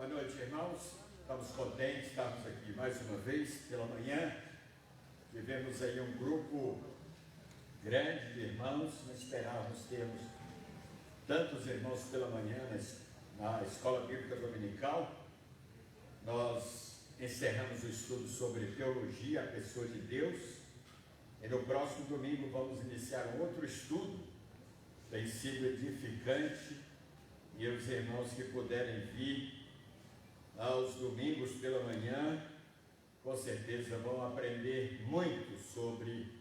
Boa noite, irmãos. Estamos contentes de estarmos aqui mais uma vez pela manhã. Tivemos aí um grupo grande de irmãos. Não esperávamos termos tantos irmãos pela manhã na Escola Bíblica Dominical. Nós encerramos o estudo sobre teologia, a pessoa de Deus. E no próximo domingo vamos iniciar um outro estudo. Tem sido edificante. E os irmãos que puderem vir aos domingos pela manhã, com certeza vão aprender muito sobre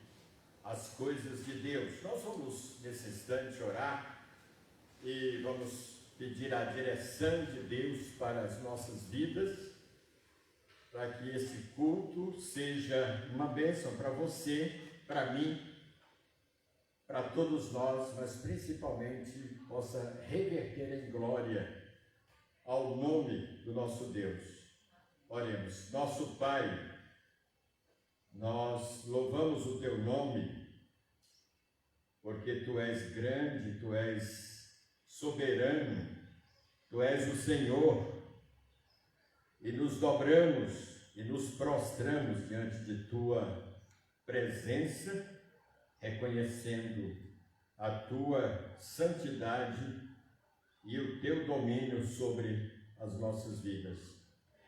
as coisas de Deus. Nós vamos, nesse instante, orar e vamos pedir a direção de Deus para as nossas vidas, para que esse culto seja uma bênção para você, para mim, para todos nós, mas principalmente possa reverter em glória ao nome do nosso Deus. Oremos. Nosso Pai, nós louvamos o Teu nome, porque Tu és grande, Tu és soberano, Tu és o Senhor, e nos dobramos e nos prostramos diante de Tua presença, reconhecendo a Tua santidade e o Teu domínio sobre as nossas vidas.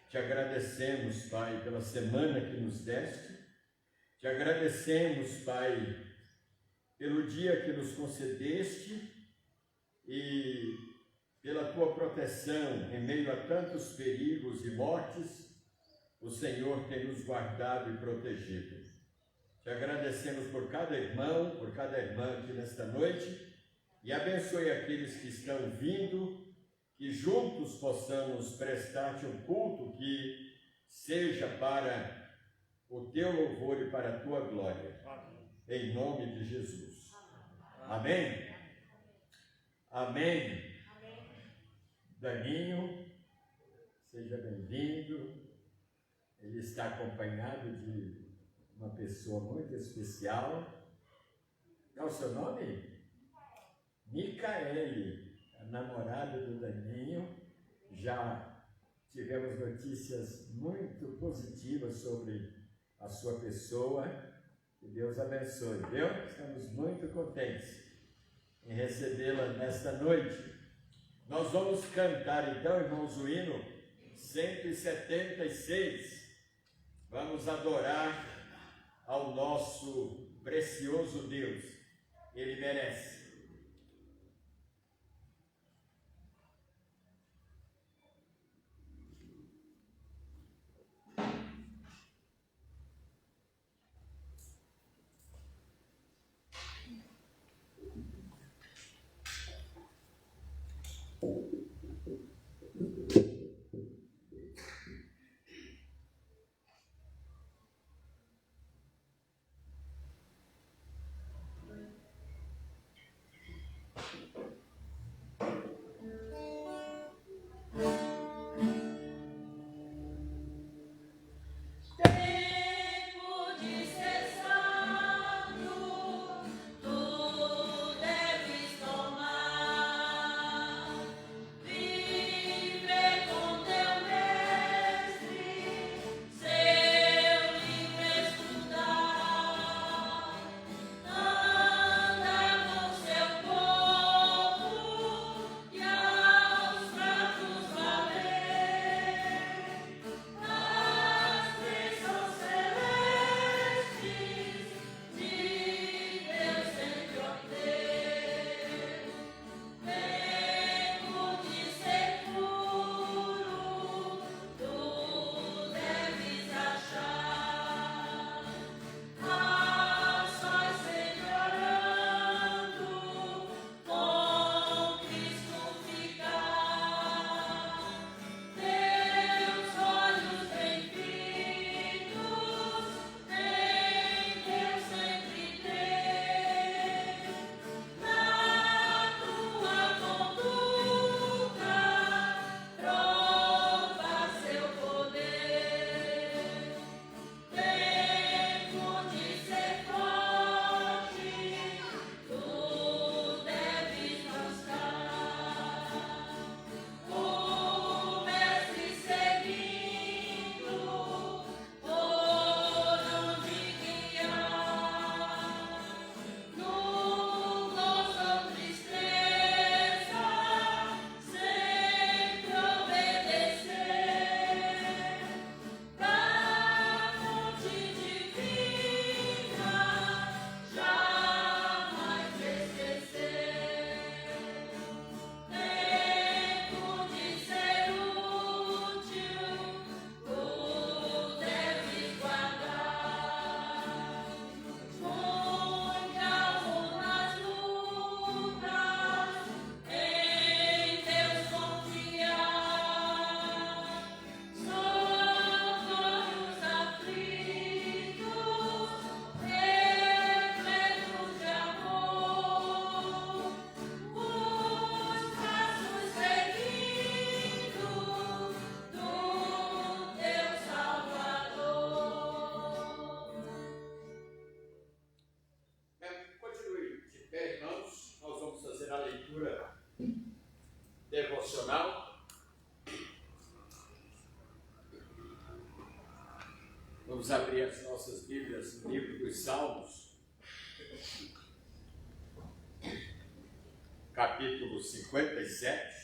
Te agradecemos, Pai, pela semana que nos deste. Te agradecemos, Pai, pelo dia que nos concedeste e pela Tua proteção em meio a tantos perigos e mortes. O Senhor tem nos guardado e protegido. Te agradecemos por cada irmão, por cada irmã aqui nesta noite. E abençoe aqueles que estão vindo, que juntos possamos prestar-te um culto que seja para o teu louvor e para a tua glória. Em nome de Jesus. Amém? Amém. Daninho, seja bem-vindo. Ele está acompanhado de uma pessoa muito especial. Qual é o seu nome? Micaele, a namorada do Daninho. Já tivemos notícias muito positivas sobre a sua pessoa. Que Deus abençoe, viu? Estamos muito contentes em recebê-la nesta noite. Nós vamos cantar então, irmãos, o hino 176. Vamos adorar ao nosso precioso Deus. Ele merece. Vive devocional. Vamos abrir as nossas Bíblias no livro dos Salmos, capítulo 57.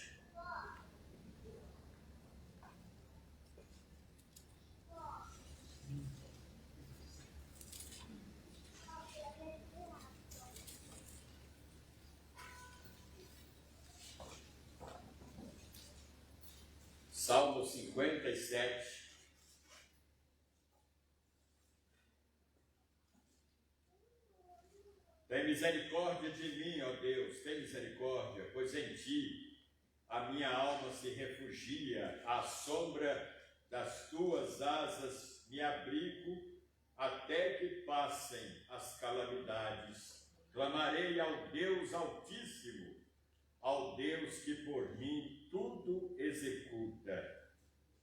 Salmo 57. Tem misericórdia de mim, ó Deus, tem misericórdia, pois em ti a minha alma se refugia, à sombra das tuas asas me abrigo, até que passem as calamidades. Clamarei ao Deus Altíssimo, ao Deus que por mim tudo executa.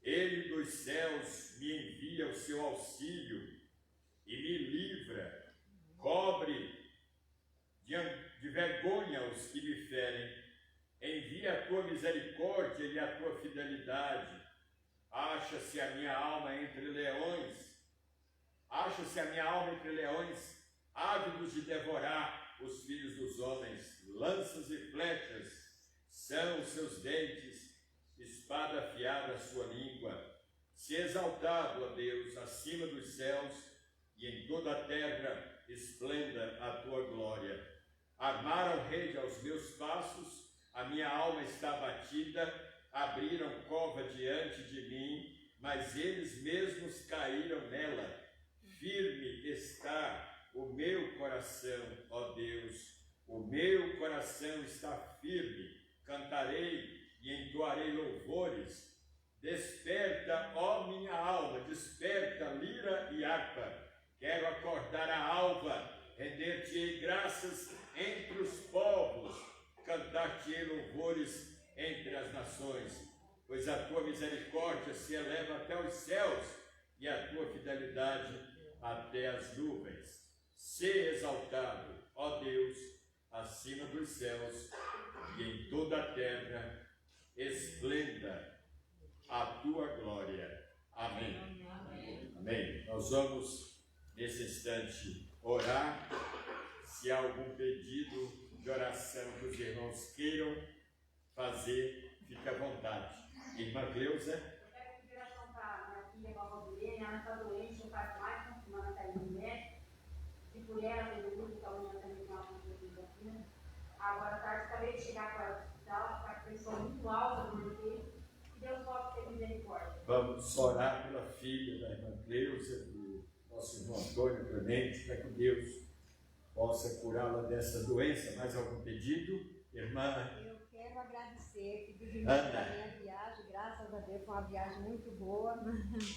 Ele dos céus me envia o seu auxílio e me livra, cobre de vergonha os que me ferem. Envia a tua misericórdia e a tua fidelidade. Acha-se a minha alma entre leões, ávidos de devorar os filhos dos homens. Lanças e flechas são os seus dentes, espada afiada a sua língua. Se exaltado, ó Deus, acima dos céus, e em toda a terra esplenda a tua glória. Armaram rede aos meus passos, a minha alma está abatida, abriram cova diante de mim, mas eles mesmos caíram nela. Firme está o meu coração, ó Deus, o meu coração está firme, cantarei e entoarei louvores. Desperta, ó minha alma, desperta, lira e harpa. Quero acordar a alva, render-te-ei graças entre os povos, cantar-te-ei louvores entre as nações, pois a tua misericórdia se eleva até os céus e a tua fidelidade até as nuvens. Sê exaltado, ó Deus, acima dos céus, e em toda a terra esplenda a tua glória. Amém. Amém. Amém. Nós vamos, nesse instante, orar. Se há algum pedido de oração que os irmãos queiram fazer, fique à vontade. Irmã Cleusa. Eu quero pedir oração para minha filha, a Valdirene. Ela está doente, não faz mais de uma semana está indo no médico. E por ela, tem muito que a unha também tem uma vacina. Agora, à tarde, acabei de chegar para o hospital, está com pressão muito alta no inteiro. Que Deus possa ter misericórdia. Vamos orar pela filha da irmã Cleusa, do nosso irmão Antônio Clemente, para que Deus possa curá-la dessa doença. Mais algum pedido? Irmã? Eu quero agradecer que Deus me deu a minha viagem, graças a Deus, foi uma viagem muito boa,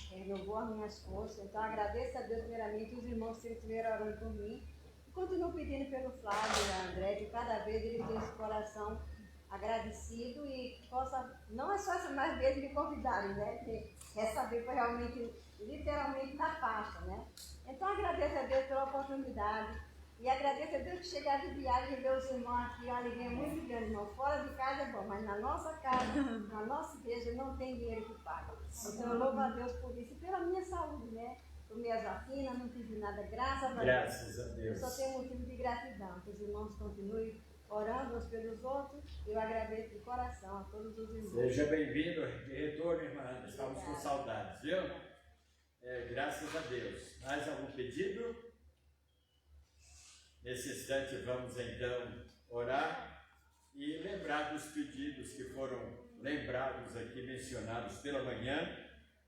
renovou as minhas forças. Então agradeço a Deus primeiramente, os irmãos que estiveram orando por mim. E continuo pedindo pelo Flávio e André, que cada vez ele tem esse coração agradecido e que possa, não é só essa mais vezes me convidarem, né? Porque essa vez foi realmente, literalmente na pasta, né? Então agradeço a Deus pela oportunidade. E agradeço a Deus que chegar de viagem e ver os irmãos aqui, uma alegria muito grande, irmão. Fora de casa é bom, mas na nossa casa, na nossa igreja, não tem dinheiro que paga. Então eu louvo a Deus por isso e pela minha saúde, né? Tomei as vacinas, não tive nada, graças a Deus. Graças a Deus. Eu só tenho motivo de gratidão, que os irmãos continuem orando uns pelos outros. Eu agradeço de coração a todos os irmãos. Seja bem-vindo de retorno, irmã. Estamos com saudades, viu? Graças a Deus. Mais algum pedido? Nesse instante vamos então orar e lembrar dos pedidos que foram lembrados aqui, mencionados pela manhã,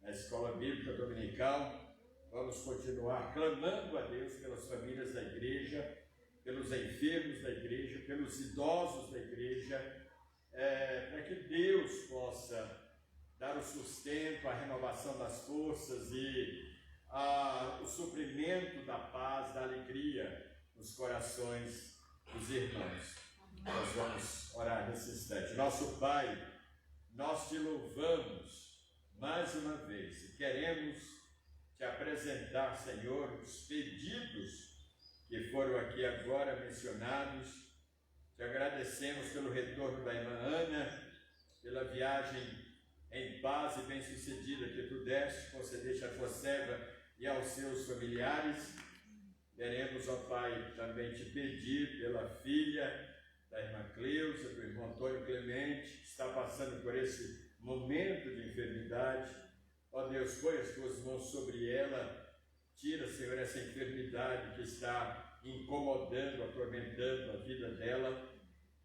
na Escola Bíblica Dominical. Vamos continuar clamando a Deus pelas famílias da igreja, pelos enfermos da igreja, pelos idosos da igreja, para que Deus possa dar o sustento, a renovação das forças e o suprimento da paz, da alegria nos corações dos irmãos. Nós vamos orar nesse instante. Nosso Pai, nós te louvamos mais uma vez e queremos te apresentar, Senhor, os pedidos que foram aqui agora mencionados. Te agradecemos pelo retorno da irmã Ana, pela viagem em paz e bem-sucedida que tu deste, concedeste à tua serva e aos seus familiares. Queremos, ó Pai, também te pedir pela filha da irmã Cleusa, do irmão Antônio Clemente, que está passando por esse momento de enfermidade. Ó Deus, põe as tuas mãos sobre ela, tira, Senhor, essa enfermidade que está incomodando, atormentando a vida dela,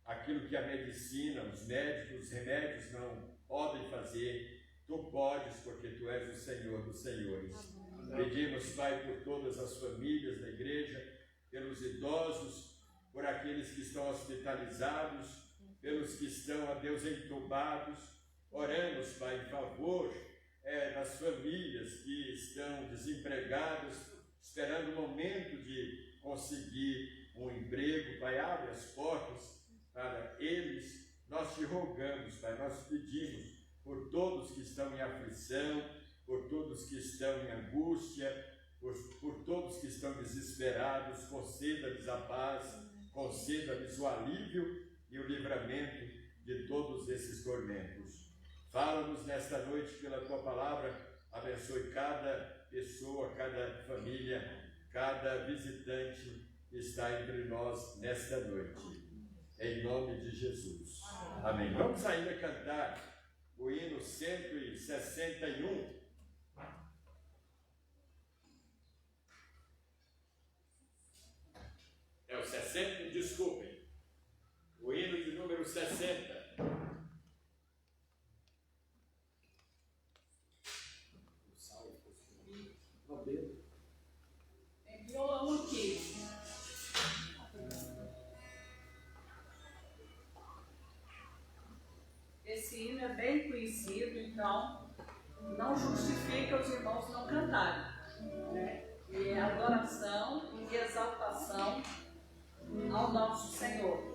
aquilo que a medicina, os médicos, os remédios não podem fazer, tu podes, porque tu és o Senhor dos senhores. Pedimos, Pai, por todas as famílias da igreja, pelos idosos, por aqueles que estão hospitalizados, pelos que estão, a Deus, entubados. Oramos, Pai, em favor das famílias que estão desempregadas, esperando o momento de conseguir um emprego. Pai, abre as portas para eles. Nós te rogamos, Pai, nós pedimos por todos que estão em aflição, por todos que estão em angústia, por todos que estão desesperados. Conceda-lhes a paz, conceda-lhes o alívio e o livramento de todos esses tormentos. Fala-nos nesta noite pela tua palavra, abençoe cada pessoa, cada família, cada visitante que está entre nós nesta noite. Em nome de Jesus. Amém. Vamos ainda cantar o hino 161. É o 60, desculpem. O hino de número 60. É violão aqui. Esse hino é bem conhecido, então não justifica os irmãos não cantarem, né? E é adoração e exaltação ao nosso Senhor.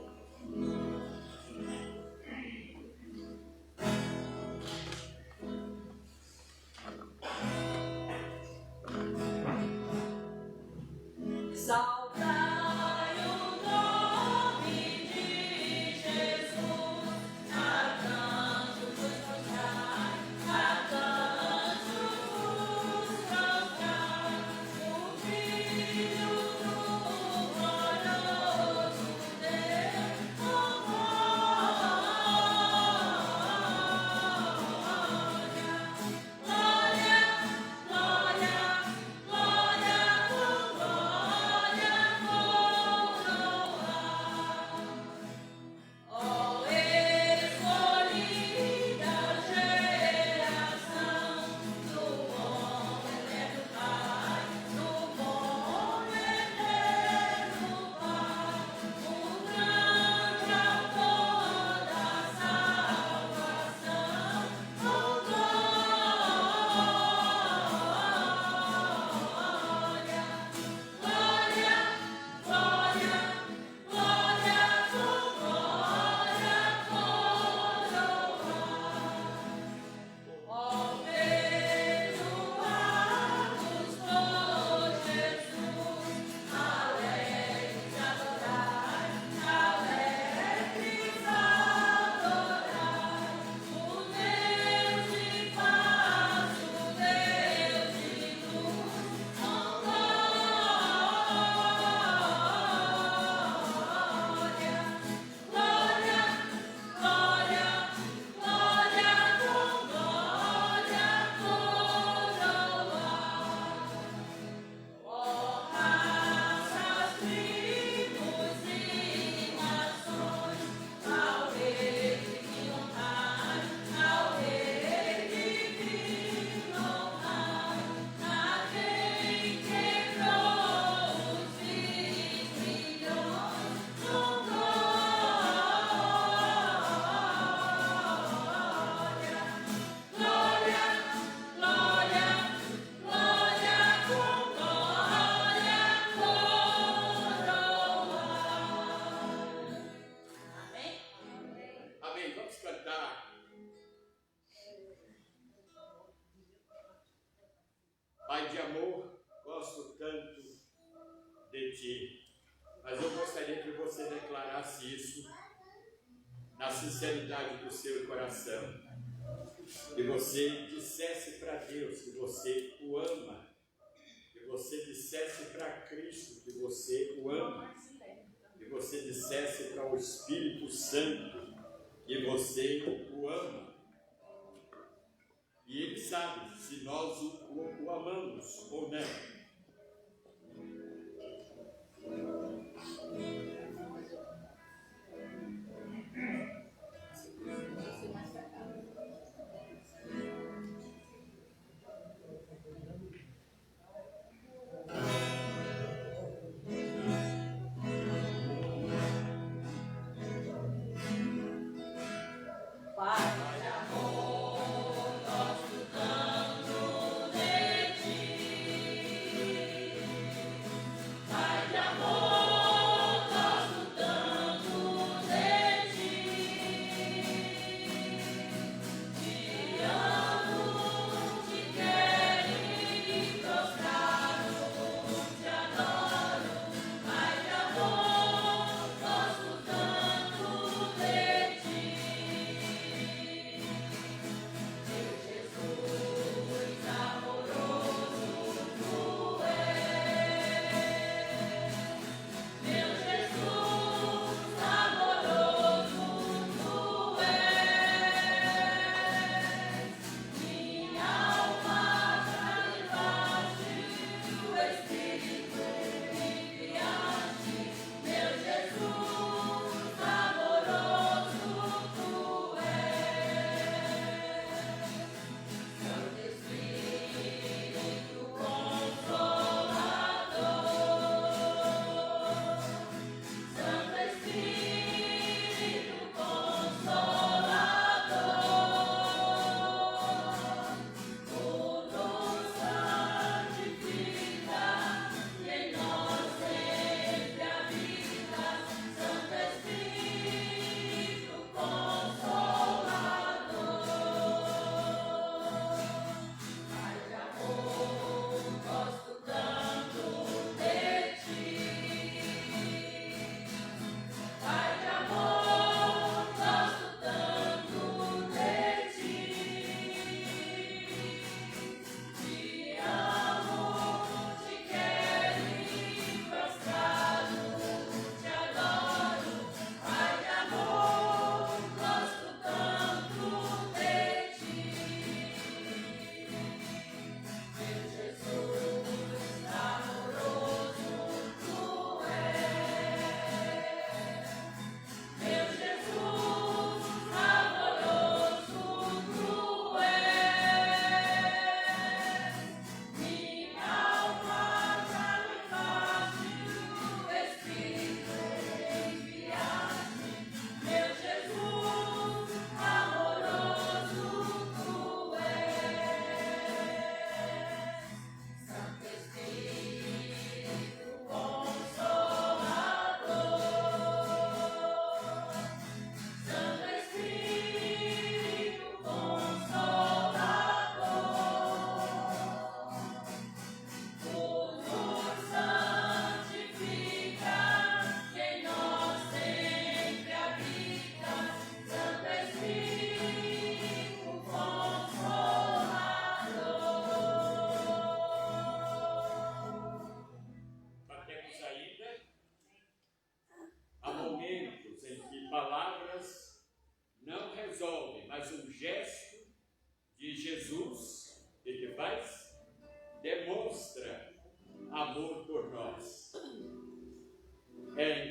Exaltai o nome de Jesus, a cantos mostrar, a cantos mostrar, o Filho do glorioso Deus, Pai de amor, gosto tanto de Ti, mas eu gostaria que você declarasse isso na sinceridade do seu coração. que você dissesse para Deus que você o ama, que você dissesse para Cristo que você o ama, que você dissesse para o Espírito Santo que você o ama. E Ele sabe se nós o amamos ou não.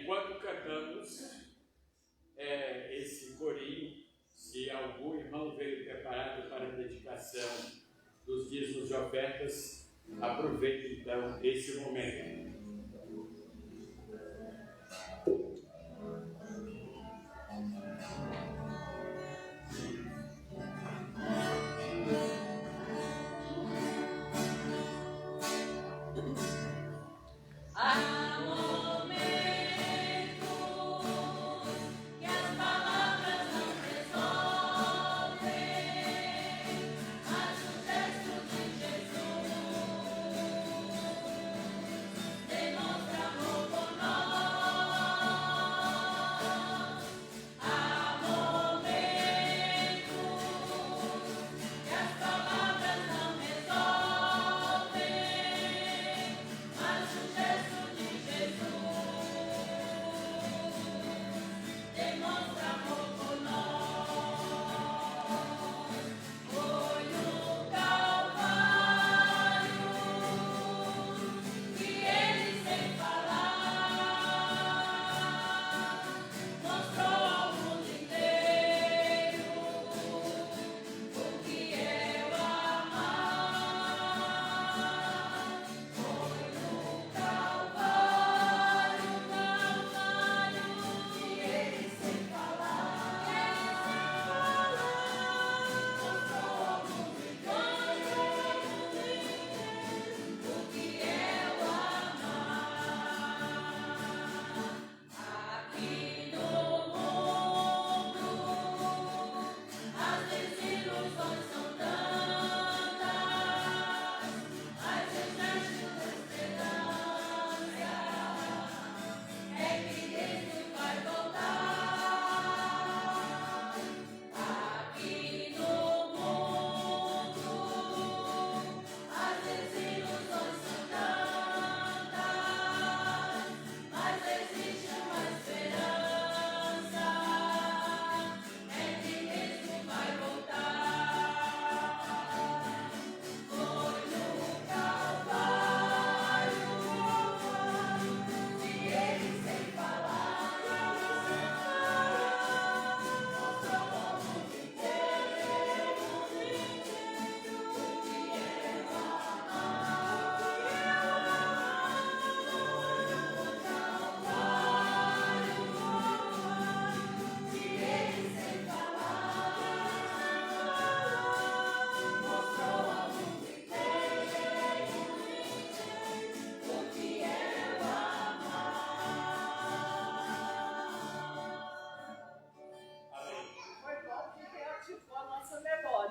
Enquanto cantamos esse corinho, se algum irmão veio preparado para a dedicação dos dízimos de ofertas, aproveite então esse momento.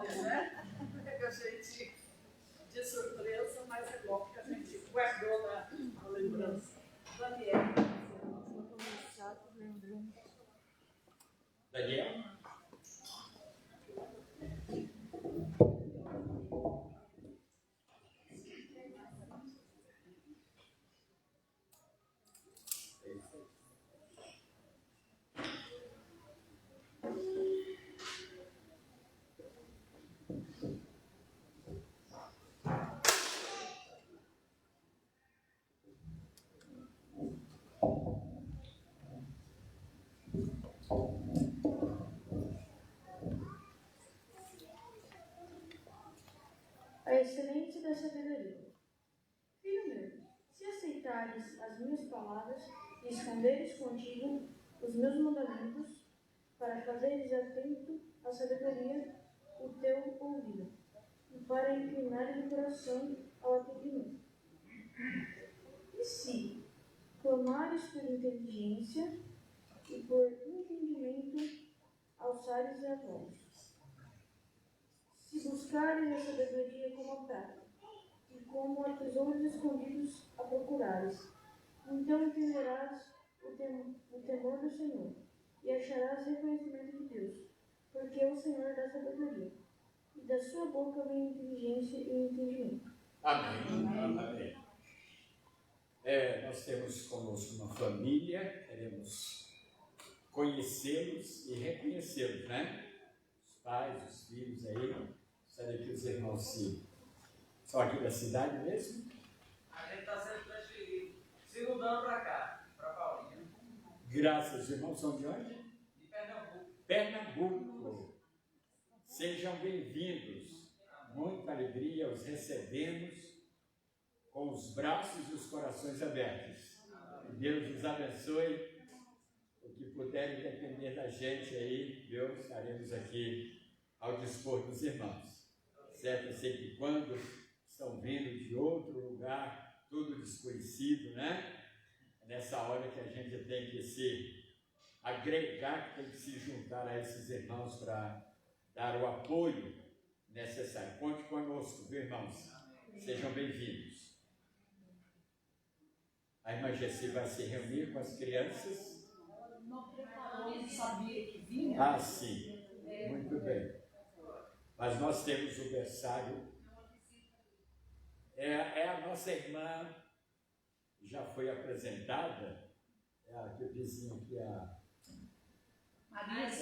nome, né? Que a gente, de surpresa, mas é bom que a gente guardou na lembrança. Daniel. Daniel? A excelência da sabedoria. Filho meu, se aceitares as minhas palavras e esconderes contigo os meus mandamentos, para fazeres atento à sabedoria o teu ouvido, e para inclinares o coração ao atendimento. E se clamares por inteligência e por entendimento alçares a voz, se buscares a sabedoria como a prata, e como a tesouros escondidos a procurares, então entenderás o temor do Senhor, e acharás reconhecimento de Deus, porque é o Senhor dá sabedoria, e da sua boca vem inteligência e entendimento. Amém. Amém. Nós temos conosco uma família, queremos conhecê-los e reconhecê-los, né? Os pais, os filhos aí. Sabe que os irmãos são aqui da cidade mesmo? A gente está sendo transferido, se mudando para cá, para Paulinha. Graças, os irmãos são de onde? De Pernambuco. Pernambuco. Sejam bem-vindos. Muita alegria, os recebemos com os braços e os corações abertos. Que Deus os abençoe. O que puderem depender da gente aí, Deus, estaremos aqui ao dispor dos irmãos. Certo? Eu sei que quando estão vindo de outro lugar, tudo desconhecido, né? É nessa hora que a gente tem que se agregar, que tem que se juntar a esses irmãos para dar o apoio necessário. Conte conosco, viu, irmãos? Sejam bem-vindos. A irmã Gessi vai se reunir com as crianças. Não preparou, não sabia que vinha. Ah, sim. Muito bem. Mas nós temos o berçário. É a nossa irmã, já foi apresentada, é a que eu vizinho aqui,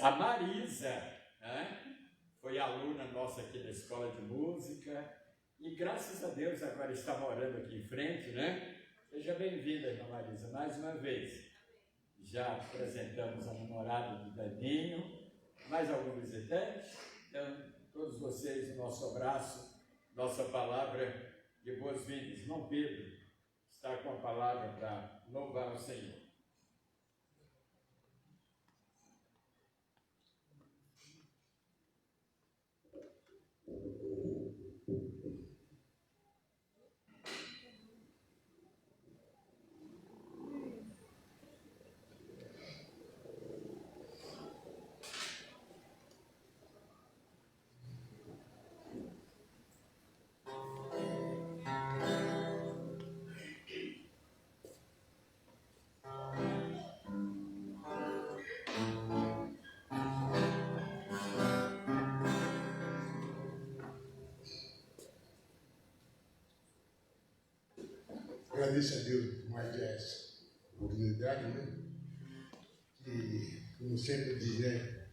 a Marisa, né? Foi aluna nossa aqui da Escola de Música e graças a Deus agora está morando aqui em frente, né? Seja bem-vinda, irmã Marisa, mais uma vez. Já apresentamos a namorada do Daninho, mais algum visitante? Então, todos vocês, o nosso abraço, nossa palavra de boas-vindas. Irmão Pedro está com a palavra para louvar o Senhor. Agradeço a Deus por mais essa oportunidade, né? Que, como sempre diz, né?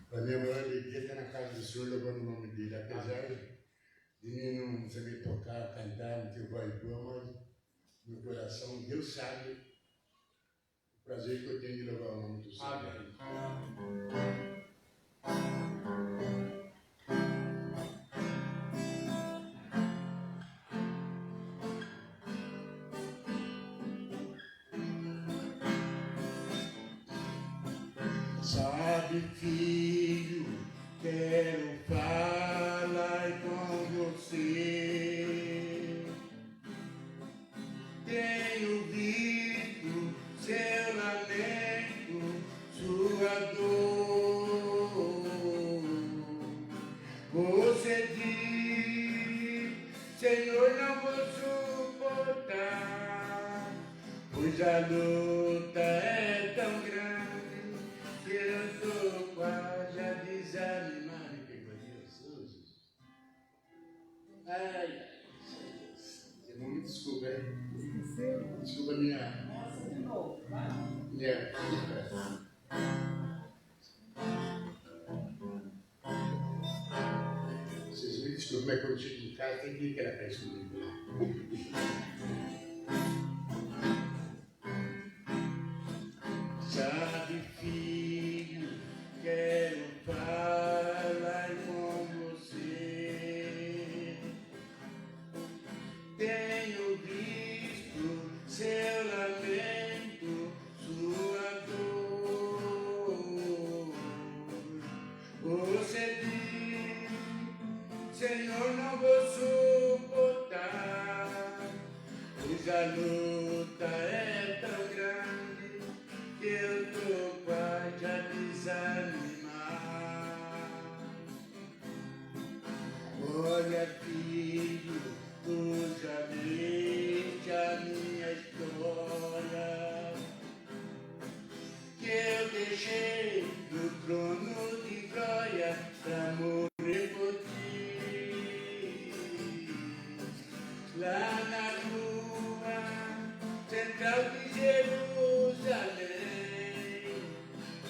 Para mim, a maior alegria é estar na casa do Senhor, levando o nome dele. Apesar de mim não saber tocar, cantar, não ter voz boa, mas meu coração, Deus sabe o prazer que eu tenho de levar o nome do Senhor. Amém. Sabe, filho, quero falar com você. Tenho visto seu lamento, sua dor. Você diz, Senhor, não vou suportar, pois a luta é tão grande que eu estou quase a desanimar. Me pegou Jesus. Ai, Jesus. Irmão, me desculpa, hein? Desculpa minha. Nossa, de novo, vai. Minha. Vocês me desculpem, mas quando eu chego em casa tem que ir aquela festa comigo. Sabe, filho, quero falar com você. Tenho visto seu lamento, sua dor. Você diz, Senhor, não vou suportar, pois a luta é tão grande que eu tô quase a desanimar. Olha, filho, tu já viste a minha história, que eu deixei no trono de glória pra morrer por ti. Lá na rua central de Jerusalém,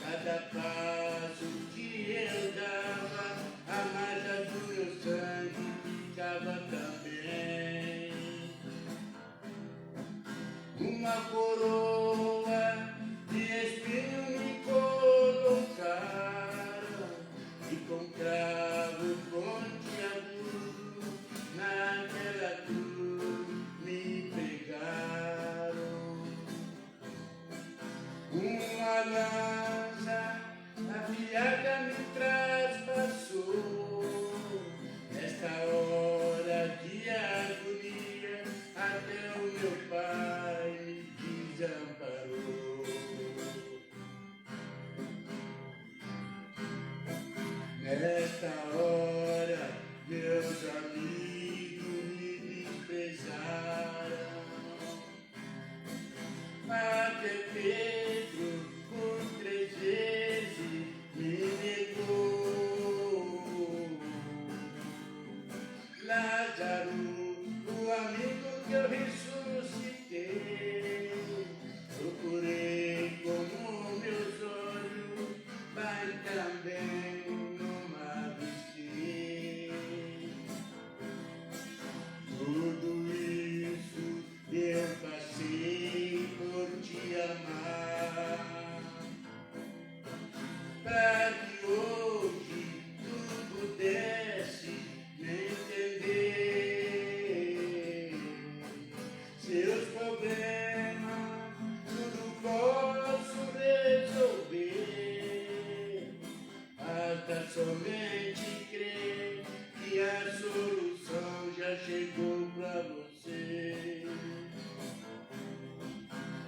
cada passo que eu dava, a marca do meu sangue ficava também. Uma coroa de espinho me colocaram e com cravo pontiagudo naquela cruz me pregaram. Uma lança afiada me traspassou, nesta hora de agonia até o meu pai me desamparou. Nesta hora meus amigos me desprezaram, até Pedro por 3 vezes me negou. Lázaro, o amigo que eu ressuscitei, procurei como meus olhos, mas também não avistei. Tudo isso eu passei por te amar, para que hoje tu pudesse me entender. Seus problemas tudo posso resolver, basta somente crer que a solução já chegou pra você.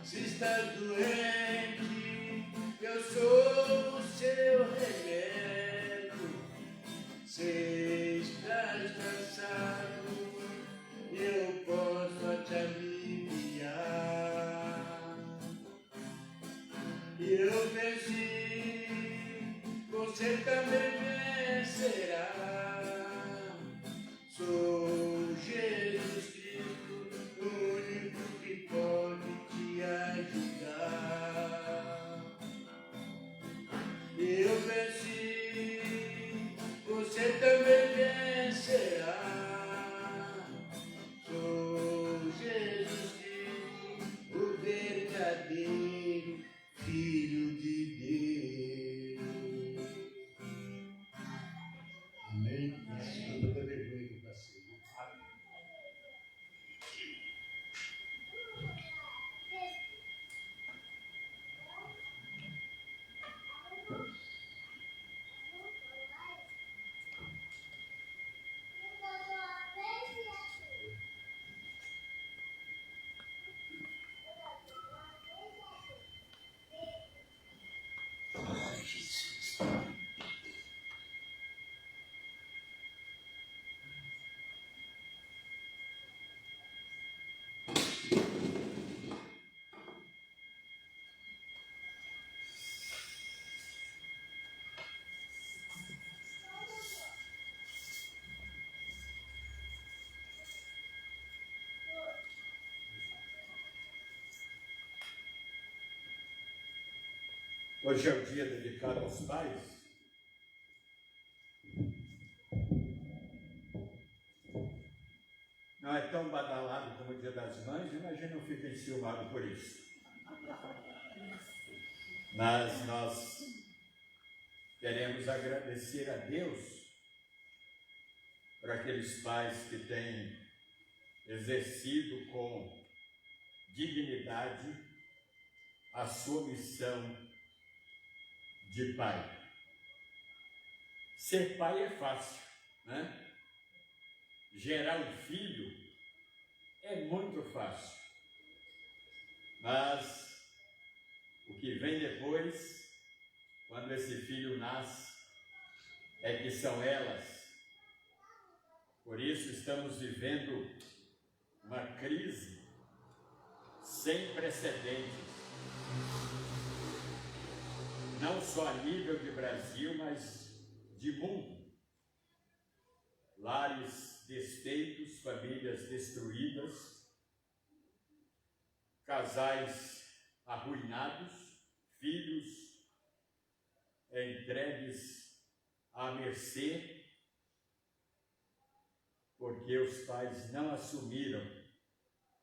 Se estás doente, eu sou o seu remédio. Se estás cansado, eu posso te aliviar. Eu venci, você também vencerá. Sou Jesus Cristo, o único que pode te ajudar. Eu venci, você também vencerá. Hoje é o dia dedicado aos pais. Não é tão badalado como o Dia das Mães, mas a gente não fica enciumado por isso. Mas nós queremos agradecer a Deus por aqueles pais que têm exercido com dignidade a sua missão de pai. Ser pai é fácil, né? Gerar um filho é muito fácil, mas o que vem depois, quando esse filho nasce, é que são elas. Por isso estamos vivendo uma crise sem precedentes, não só a nível de Brasil, mas de mundo. Lares desfeitos, famílias destruídas, casais arruinados, filhos entregues à mercê, porque os pais não assumiram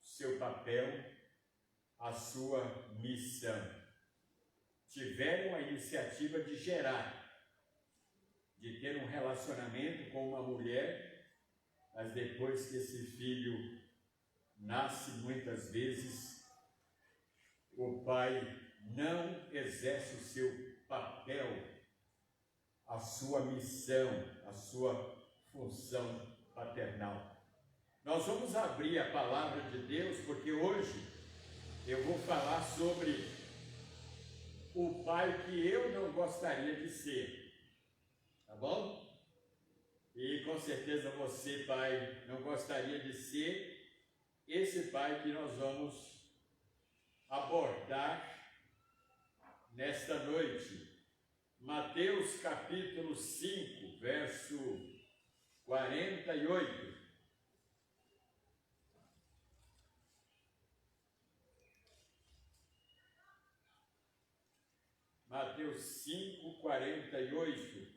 seu papel, a sua missão. Tiveram a iniciativa de gerar, de ter um relacionamento com uma mulher, mas depois que esse filho nasce, muitas vezes, o pai não exerce o seu papel, a sua missão, a sua função paternal. Nós vamos abrir a palavra de Deus, porque hoje eu vou falar sobre o pai que eu não gostaria de ser, tá bom? E com certeza você, pai, não gostaria de ser esse pai que nós vamos abordar nesta noite. Mateus capítulo 5, verso 48. Mateus 5, 48.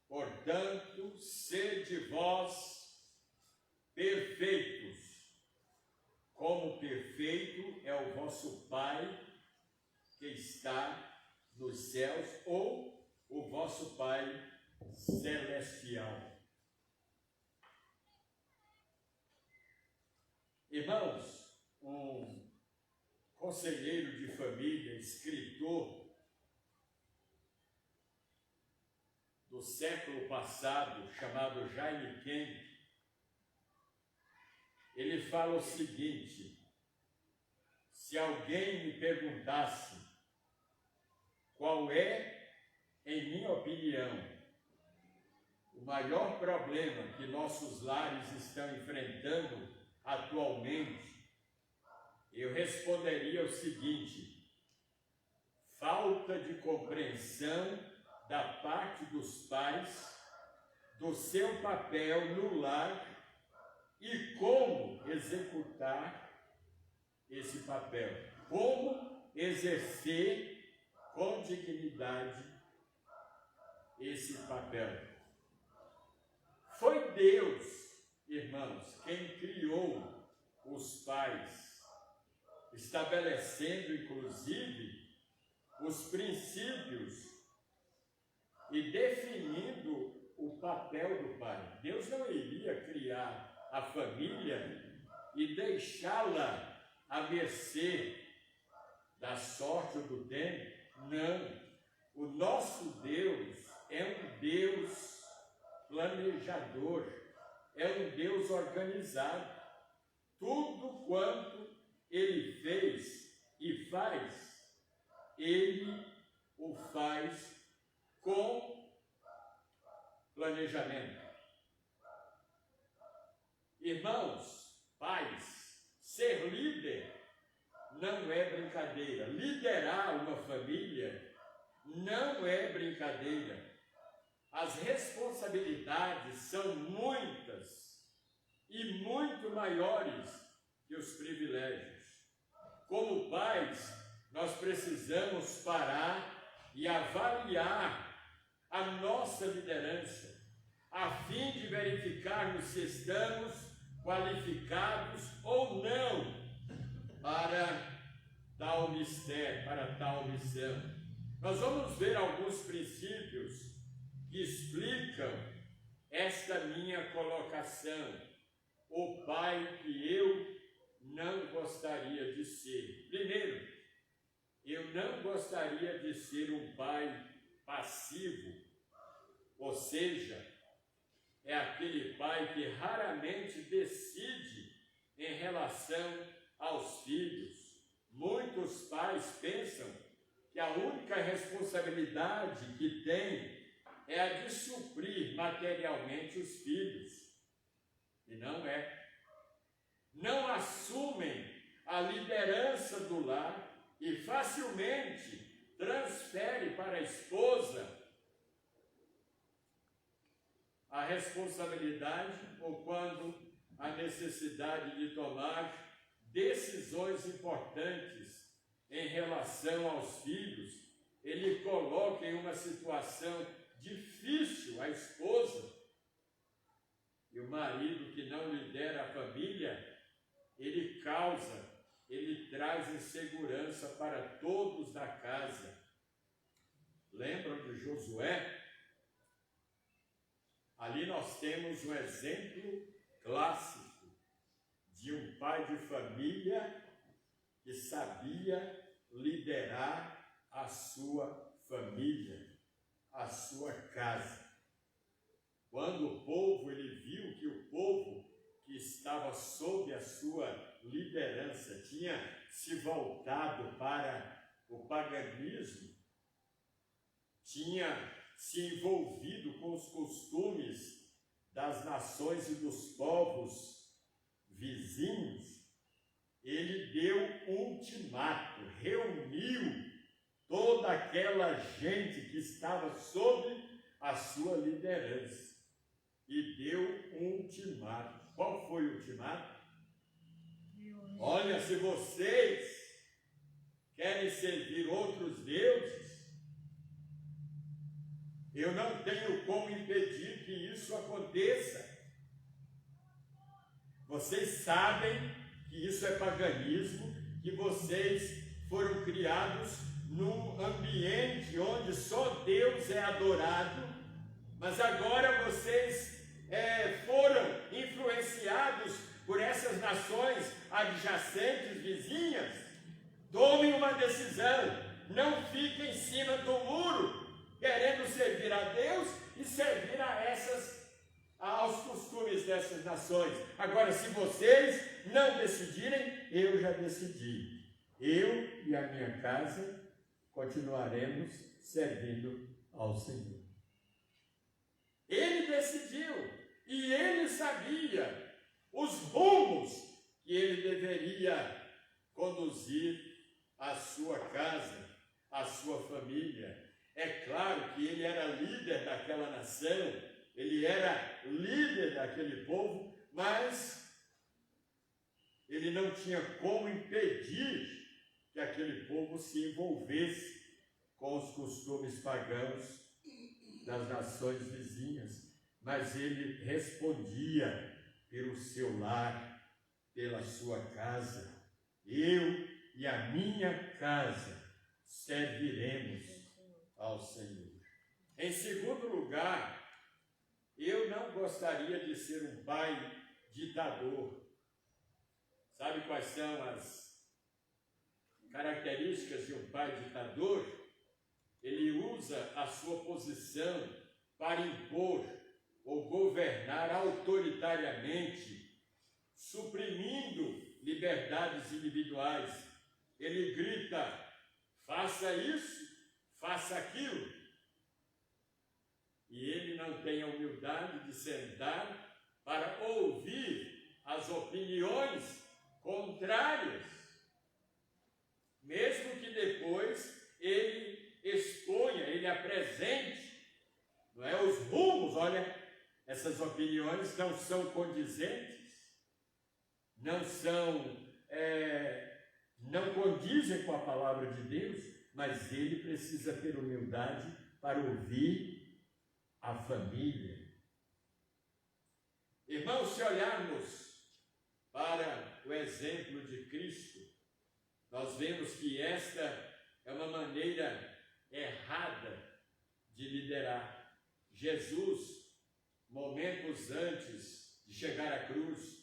Portanto, sede vós perfeitos, como perfeito é o vosso Pai que está nos céus, ou o vosso Pai celestial. Irmãos, um conselheiro de família, escritor do século passado, chamado Jaime Kemp, ele fala o seguinte: se alguém me perguntasse qual é, em minha opinião, o maior problema que nossos lares estão enfrentando atualmente, eu responderia o seguinte: falta de compreensão da parte dos pais do seu papel no lar e como executar esse papel, como exercer com dignidade esse papel. Foi Deus, irmãos, quem criou os pais, estabelecendo inclusive os princípios e definindo o papel do pai. Deus não iria criar a família e deixá-la à mercê da sorte ou do tempo. Não. O nosso Deus é um Deus planejador, é um Deus organizado. Tudo quanto Ele fez e faz, Ele o faz com planejamento. Irmãos, pais, ser líder não é brincadeira. Liderar uma família não é brincadeira. As responsabilidades são muitas e muito maiores que os privilégios. Como pais, nós precisamos parar e avaliar a nossa liderança, a fim de verificarmos se estamos qualificados ou não para tal mistério, para tal missão. Nós vamos ver alguns princípios que explicam esta minha colocação, o pai que eu não gostaria de ser. Primeiro, eu não gostaria de ser um pai passivo, ou seja, é aquele pai que raramente decide em relação aos filhos. Muitos pais pensam que a única responsabilidade que tem é a de suprir materialmente os filhos. E não é. Não assumem a liderança do lar e facilmente transfere para a esposa a responsabilidade, ou quando a necessidade de tomar decisões importantes em relação aos filhos, ele coloca em uma situação difícil a esposa, e o marido que não lidera a família, ele traz insegurança para todos da casa. Lembram de Josué? Ali nós temos um exemplo clássico de um pai de família que sabia liderar a sua família, a sua casa. Quando o povo, ele viu que o povo que estava sob a sua liderança tinha se voltado para o paganismo, tinha se envolvido com os costumes das nações e dos povos vizinhos, ele deu um ultimato, reuniu toda aquela gente que estava sob a sua liderança e deu um ultimato. Qual foi o ultimato? Olha, se vocês querem servir outros deuses, eu não tenho como impedir que isso aconteça. Vocês sabem que isso é paganismo, que vocês foram criados num ambiente onde só Deus é adorado, mas agora vocês foram influenciados por essas nações adjacentes, vizinhas. Tomem uma decisão, não fiquem em cima do muro, querendo servir a Deus e servir aos costumes dessas nações. Agora, se vocês não decidirem, eu já decidi. Eu e a minha casa continuaremos servindo ao Senhor. Ele decidiu e ele sabia os rumos que ele deveria conduzir a sua casa, a sua família. É claro que ele era líder daquela nação, ele era líder daquele povo, mas ele não tinha como impedir que aquele povo se envolvesse com os costumes pagãos das nações vizinhas, mas ele respondia pelo seu lar, pela sua casa. Eu e a minha casa serviremos ao Senhor. Em segundo lugar, eu não gostaria de ser um pai ditador. Sabe quais são as características de um pai ditador? Ele usa a sua posição para impor ou governar autoritariamente, suprimindo liberdades individuais. Ele grita: faça isso, faça aquilo. E ele não tem a humildade de sentar para ouvir as opiniões contrárias, mesmo que depois ele exponha, ele apresente, não é, os rumos. Olha, essas opiniões não não condizem com a palavra de Deus, mas ele precisa ter humildade para ouvir a família. Irmãos, se olharmos para o exemplo de Cristo, nós vemos que esta é uma maneira errada de liderar. Jesus, momentos antes de chegar à cruz,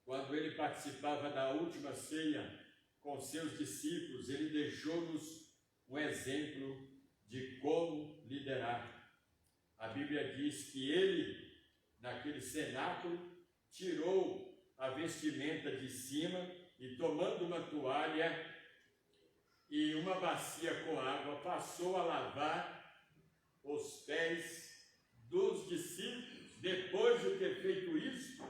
quando ele participava da última ceia com seus discípulos, ele deixou-nos um exemplo de como liderar. A Bíblia diz que ele, naquele cenáculo, tirou a vestimenta de cima e, tomando uma toalha e uma bacia com água, passou a lavar os pés dos discípulos. Depois de ter feito isso,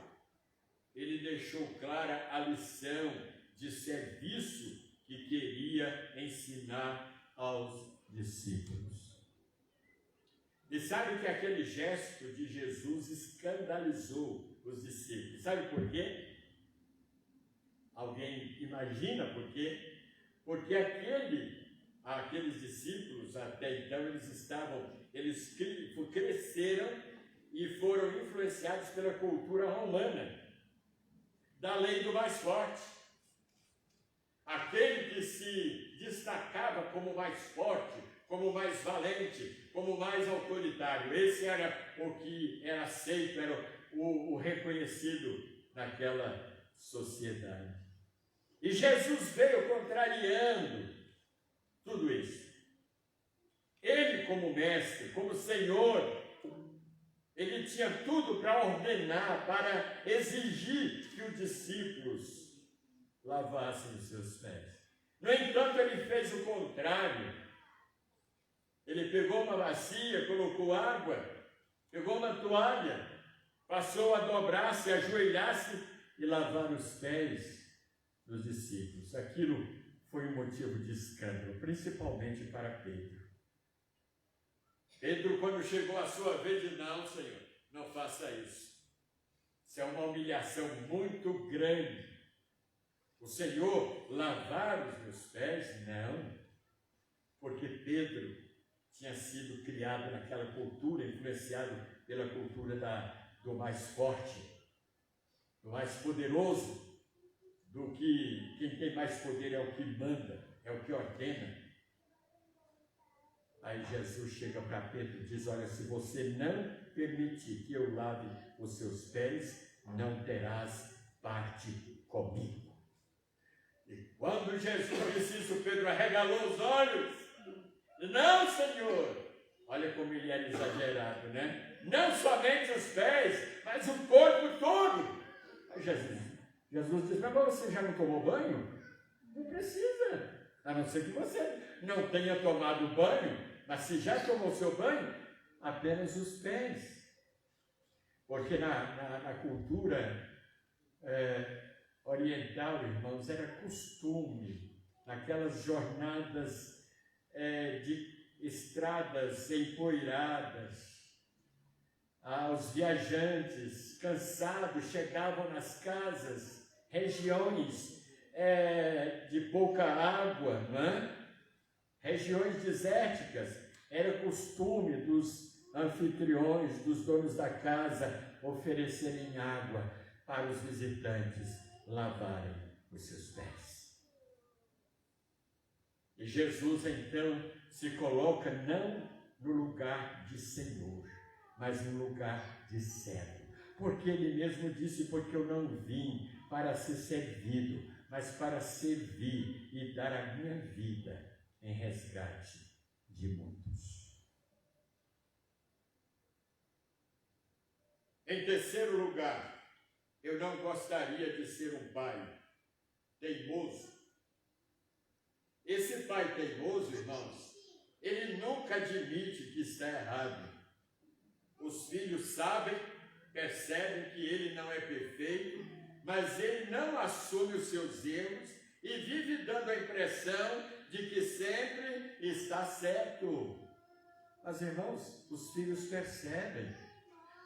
ele deixou clara a lição de serviço que queria ensinar aos discípulos. E sabe que aquele gesto de Jesus escandalizou os discípulos. Sabe por quê? Alguém imagina por quê? Porque aqueles discípulos, até então, eles cresceram e foram influenciados pela cultura romana, da lei do mais forte. Aquele que se destacava como mais forte, como mais valente, como mais autoritário. Esse era o que era aceito, era o reconhecido naquela sociedade. E Jesus veio contrariando tudo isso. Ele, como mestre, como Senhor, ele tinha tudo para ordenar, para exigir que os discípulos lavassem os seus pés. No entanto, ele fez o contrário. Ele pegou uma bacia, colocou água, pegou uma toalha, passou a dobrar-se, ajoelhar-se e lavar os pés dos discípulos. Aquilo foi um motivo de escândalo, principalmente para Pedro. Pedro, quando chegou a sua vez, disse: não, Senhor, não faça isso. Isso é uma humilhação muito grande. O Senhor lavar os meus pés? Não. Porque Pedro tinha sido criado naquela cultura, influenciado pela cultura do mais forte, do mais poderoso, do que quem tem mais poder é o que manda, é o que ordena. Aí Jesus chega para Pedro e diz: olha, se você não permitir que eu lave os seus pés, não terás parte comigo. E quando Jesus disse isso, Pedro arregalou os olhos. Não, Senhor! Olha como ele era exagerado, né? Não somente os pés, mas o corpo todo. Aí Jesus diz: mas você já não tomou banho? Não precisa. A não ser que você não tenha tomado banho, mas se já tomou seu banho, apenas os pés. Porque na cultura oriental, irmãos, era costume, naquelas jornadas de estradas empoeiradas, os viajantes cansados chegavam nas casas, regiões de pouca água, não é? Regiões desérticas. Era costume dos anfitriões, dos donos da casa, oferecerem água para os visitantes lavarem os seus pés. E Jesus então se coloca não no lugar de Senhor, mas no lugar de servo. Porque ele mesmo disse: porque eu não vim para ser servido, mas para servir e dar a minha vida em resgate de muitos. Em terceiro lugar, eu não gostaria de ser um pai teimoso. Esse pai teimoso, irmãos, ele nunca admite que está errado. Os filhos sabem, percebem que ele não é perfeito, mas ele não assume os seus erros e vive dando a impressão de que sempre está certo. Mas, irmãos, os filhos percebem,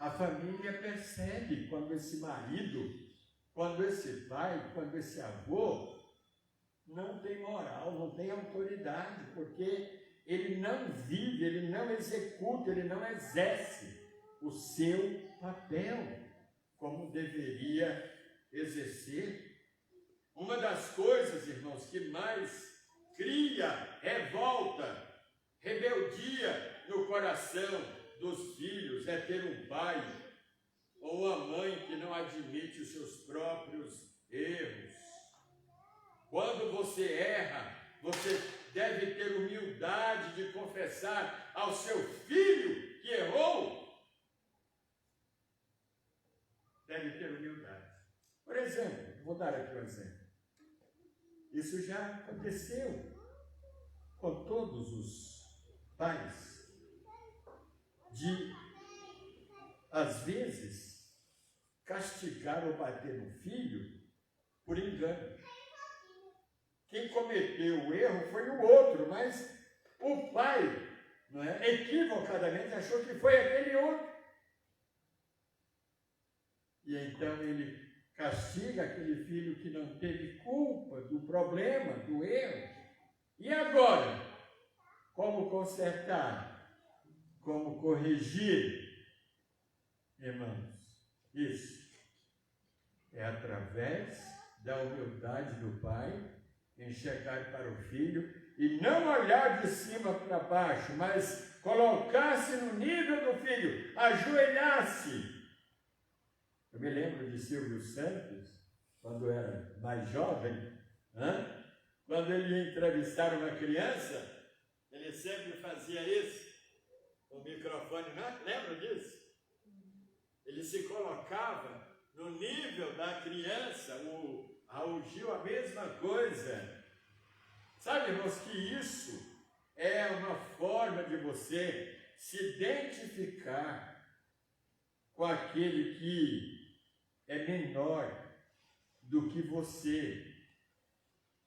a família percebe quando esse marido, quando esse pai, quando esse avô não tem moral, não tem autoridade, porque ele não vive, ele não executa, ele não exerce o seu papel como deveria exercer. Uma das coisas, irmãos, que mais cria revolta, rebeldia no coração dos filhos é ter um pai ou uma mãe que não admite os seus próprios erros. Quando você erra, você deve ter humildade de confessar ao seu filho que errou. Deve ter humildade. Por exemplo, vou dar aqui um exemplo. Isso já aconteceu com todos os pais, de, às vezes, castigar ou bater no filho por engano. Quem cometeu o erro foi o outro, mas o pai, não é, equivocadamente achou que foi aquele outro. E então ele castiga aquele filho que não teve culpa do problema, do erro. E agora? Como consertar? Como corrigir? Irmãos, isso é através da humildade do pai, enxergar para o filho e não olhar de cima para baixo, mas colocar-se no nível do filho, ajoelhar-se. Eu me lembro de Silvio Santos, quando era mais jovem, quando ele ia entrevistar uma criança, ele sempre fazia isso, o microfone, não? Lembra disso? Ele se colocava no nível da criança, o Raul Gil, a mesma coisa. Sabe, irmãos, que isso é uma forma de você se identificar com aquele que é menor do que você,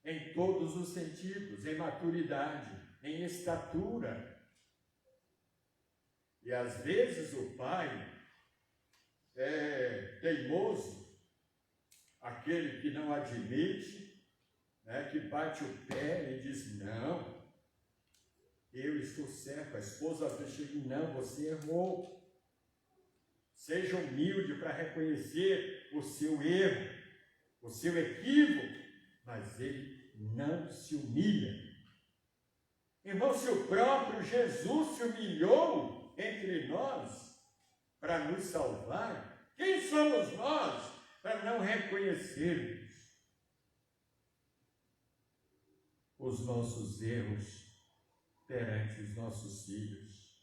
em todos os sentidos, em maturidade, em estatura. E às vezes o pai é teimoso, aquele que não admite, né, que bate o pé e diz, não, eu estou certo. A esposa às vezes chega, não, você errou. Seja humilde para reconhecer o seu erro, o seu equívoco, mas ele não se humilha. Irmão, se o próprio Jesus se humilhou entre nós para nos salvar, quem somos nós para não reconhecermos os nossos erros perante os nossos filhos?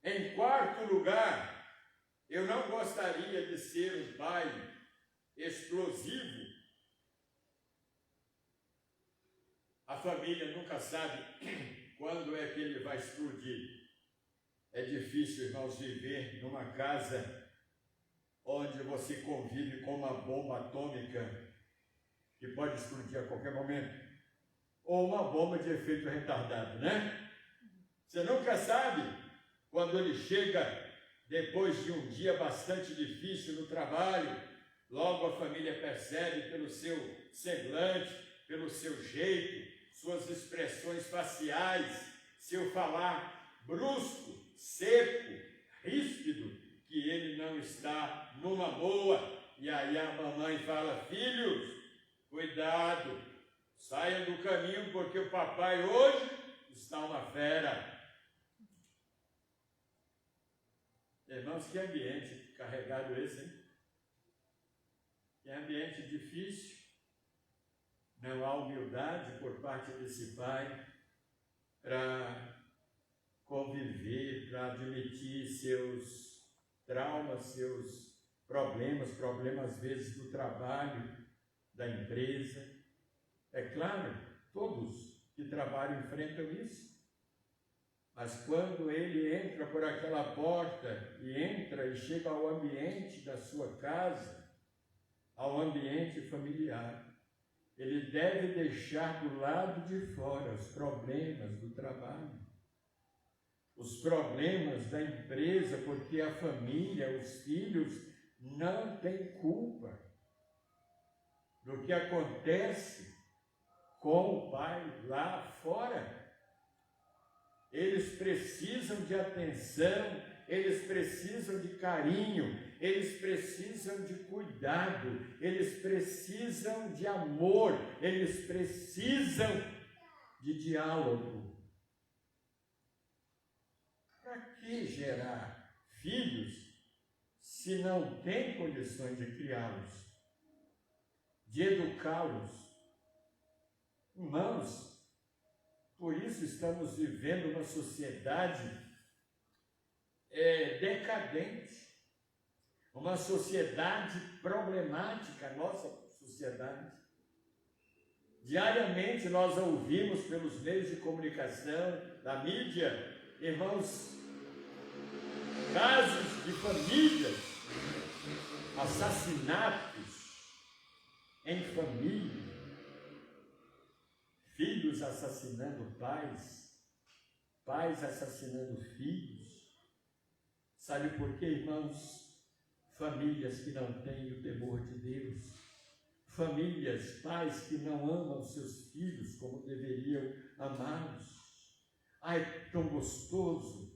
Em quarto lugar, eu não gostaria de ser um pai explosivo. A família nunca sabe quando é que ele vai explodir. É difícil, irmãos, viver numa casa onde você convive com uma bomba atômica que pode explodir a qualquer momento, ou uma bomba de efeito retardado, né? Você nunca sabe quando ele chega depois de um dia bastante difícil no trabalho. Logo a família percebe pelo seu semblante, pelo seu jeito, suas expressões faciais, seu falar brusco, seco, ríspido, que ele não está numa boa. E aí a mamãe fala, filhos, cuidado, saiam do caminho porque o papai hoje está uma fera. Irmãos, que ambiente carregado esse, hein? Que ambiente difícil. Não há humildade por parte desse pai para conviver, para admitir seus traumas, seus problemas às vezes do trabalho, da empresa. É claro, todos que trabalham enfrentam isso. Mas quando ele entra por aquela porta e entra e chega ao ambiente da sua casa, ao ambiente familiar, ele deve deixar do lado de fora os problemas do trabalho, os problemas da empresa, porque a família, os filhos, não têm culpa do que acontece com o pai lá fora. Eles precisam de atenção, eles precisam de carinho, eles precisam de cuidado, eles precisam de amor, eles precisam de diálogo. Para que gerar filhos se não tem condições de criá-los, de educá-los? Irmãos, por isso estamos vivendo uma sociedade decadente, uma sociedade problemática, a nossa sociedade. Diariamente nós ouvimos pelos meios de comunicação, da mídia, irmãos, casos de famílias, assassinatos em família, filhos assassinando pais, pais assassinando filhos. Sabe por quê, irmãos? Famílias que não têm o temor de Deus, famílias, pais que não amam seus filhos como deveriam amá-los. Ai, tão gostoso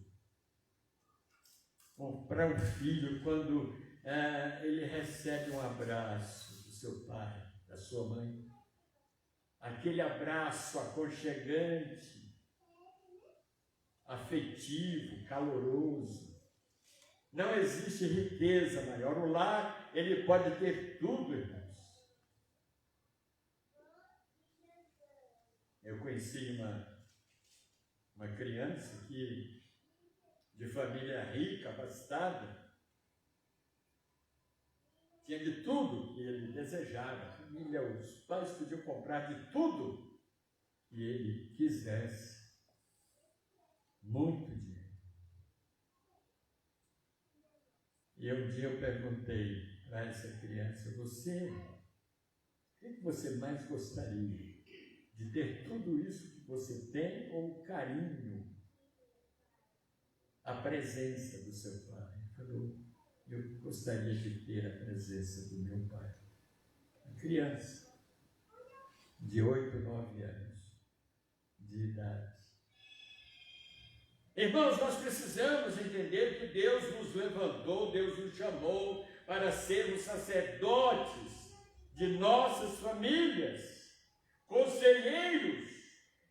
comprar um filho quando ele recebe um abraço do seu pai, da sua mãe. Aquele abraço aconchegante, afetivo, caloroso. Não existe riqueza maior. O lar, ele pode ter tudo, irmãos. Eu conheci uma criança que, de família rica, abastada, tinha de tudo que ele desejava. A família, os pais podiam comprar de tudo que ele quisesse. Muito dinheiro. E um dia eu perguntei para essa criança: o que você mais gostaria? De ter tudo isso que você tem ou o carinho, a presença do seu pai? Ele falou: eu gostaria de ter a presença do meu pai. Uma criança de 8, 9 anos de idade. Irmãos, nós precisamos entender que Deus nos levantou, Deus nos chamou para sermos sacerdotes de nossas famílias, conselheiros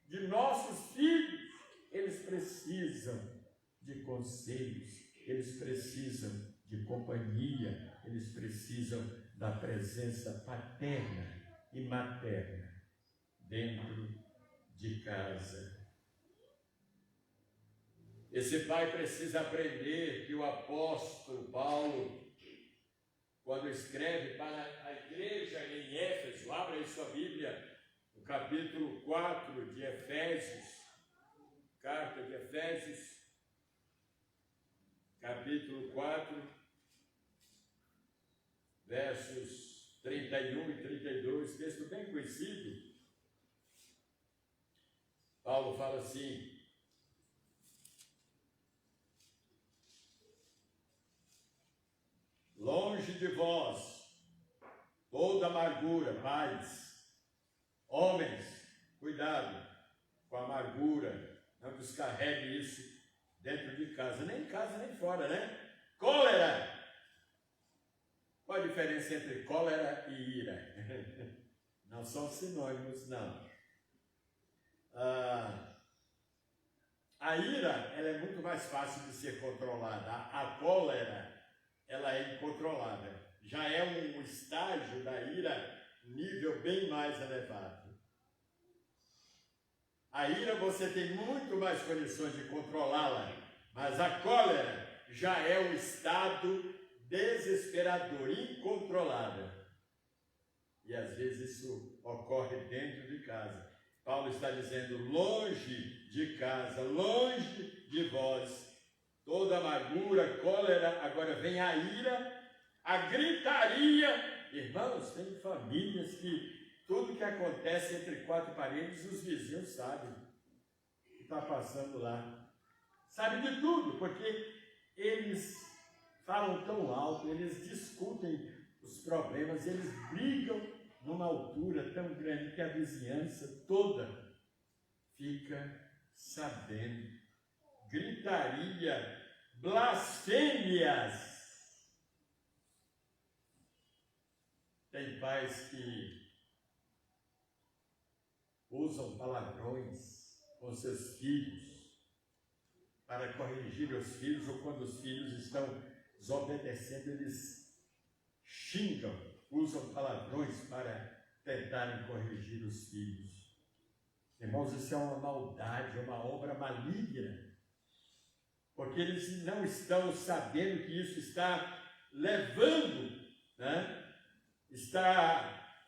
de nossos filhos. Eles precisam de conselhos, eles precisam de companhia, eles precisam da presença paterna e materna dentro de casa. Esse pai precisa aprender que o apóstolo Paulo, quando escreve para a igreja em Éfeso, abra aí sua Bíblia, no capítulo 4 de Efésios, carta de Efésios, capítulo 4, versos 31 e 32, texto bem conhecido. Paulo fala assim: longe de vós toda amargura, pais, homens, cuidado com a amargura, não descarregue isso dentro de casa, nem em casa nem fora, né? Cólera. Qual a diferença entre cólera e ira? Não são sinônimos, não. A ira, ela é muito mais fácil de ser controlada. A cólera, ela é incontrolada. Já é um estágio da ira, nível bem mais elevado. A ira você tem muito mais condições de controlá-la, mas a cólera já é um estado desesperador, incontrolável. E às vezes isso ocorre dentro de casa. Paulo está dizendo: longe de casa, longe de vós, toda amargura, cólera. Agora vem a ira, a gritaria. Irmãos, tem famílias que tudo que acontece entre quatro paredes, os vizinhos sabem o que está passando lá. Sabe de tudo, porque eles falam tão alto, eles discutem os problemas, eles brigam numa altura tão grande que a vizinhança toda fica sabendo. Gritaria, blasfêmias. Tem pais que usam palavrões com seus filhos para corrigir os filhos, ou quando os filhos estão desobedecendo, eles xingam, usam palavrões para tentarem corrigir os filhos. Irmãos, isso é uma maldade, uma obra maligna, porque eles não estão sabendo que isso está levando, né? Está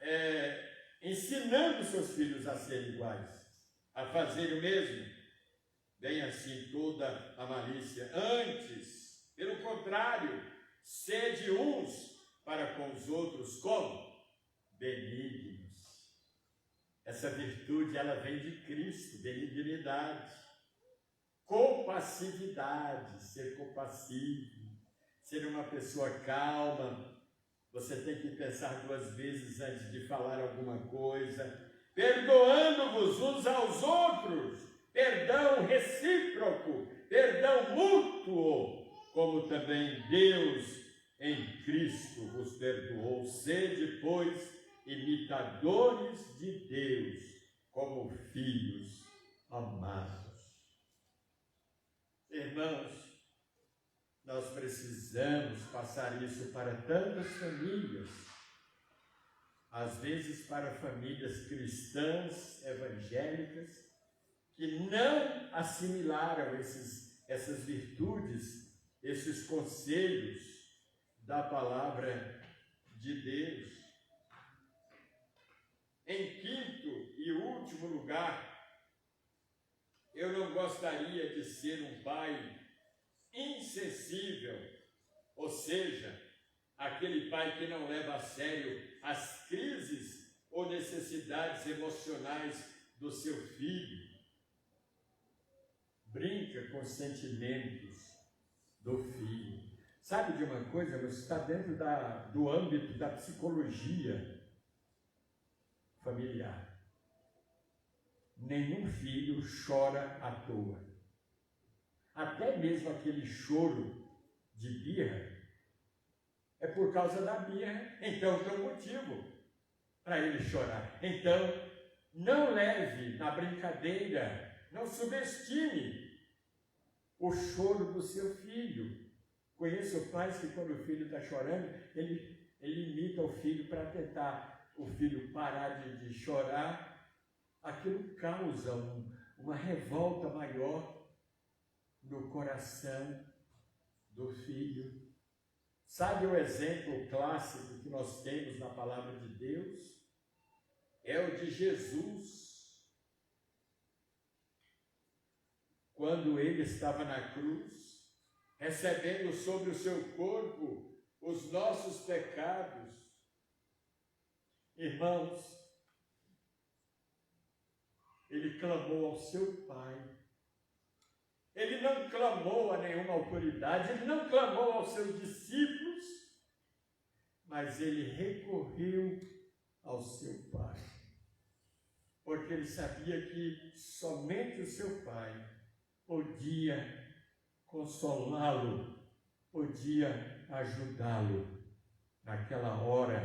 ensinando seus filhos a serem iguais, a fazer o mesmo. Bem assim toda a malícia. Antes, pelo contrário, sede uns para com os outros como benignos. Essa virtude, ela vem de Cristo, benignidade, compassividade, ser compassivo, ser uma pessoa calma. Você tem que pensar 2 vezes antes de falar alguma coisa, perdoando-vos uns aos outros, perdão recíproco, perdão mútuo, como também Deus em Cristo vos perdoou. Sede, pois, imitadores de Deus, como filhos amados. Irmãos, nós precisamos passar isso para tantas famílias, às vezes para famílias cristãs, evangélicas, que não assimilaram essas virtudes, esses conselhos da palavra de Deus. Em quinto e último lugar, eu não gostaria de ser um pai insensível, ou seja, aquele pai que não leva a sério as crises ou necessidades emocionais do seu filho, brinca com os sentimentos do filho. Sabe de uma coisa? Você está dentro do âmbito da psicologia familiar. Nenhum filho chora à toa. Até mesmo aquele choro de birra é por causa da birra, então tem um motivo para ele chorar. Então, não leve na brincadeira, não subestime o choro do seu filho. Conheço pais que quando o filho está chorando, ele imita o filho para tentar o filho parar de chorar. Aquilo causa uma revolta maior no coração do filho. Sabe o exemplo clássico que nós temos na palavra de Deus? É o de Jesus. Quando ele estava na cruz, recebendo sobre o seu corpo os nossos pecados. Irmãos, ele clamou ao seu Pai. Ele não clamou a nenhuma autoridade, ele não clamou aos seus discípulos, mas ele recorreu ao seu Pai. Porque ele sabia que somente o seu Pai podia consolá-lo, podia ajudá-lo naquela hora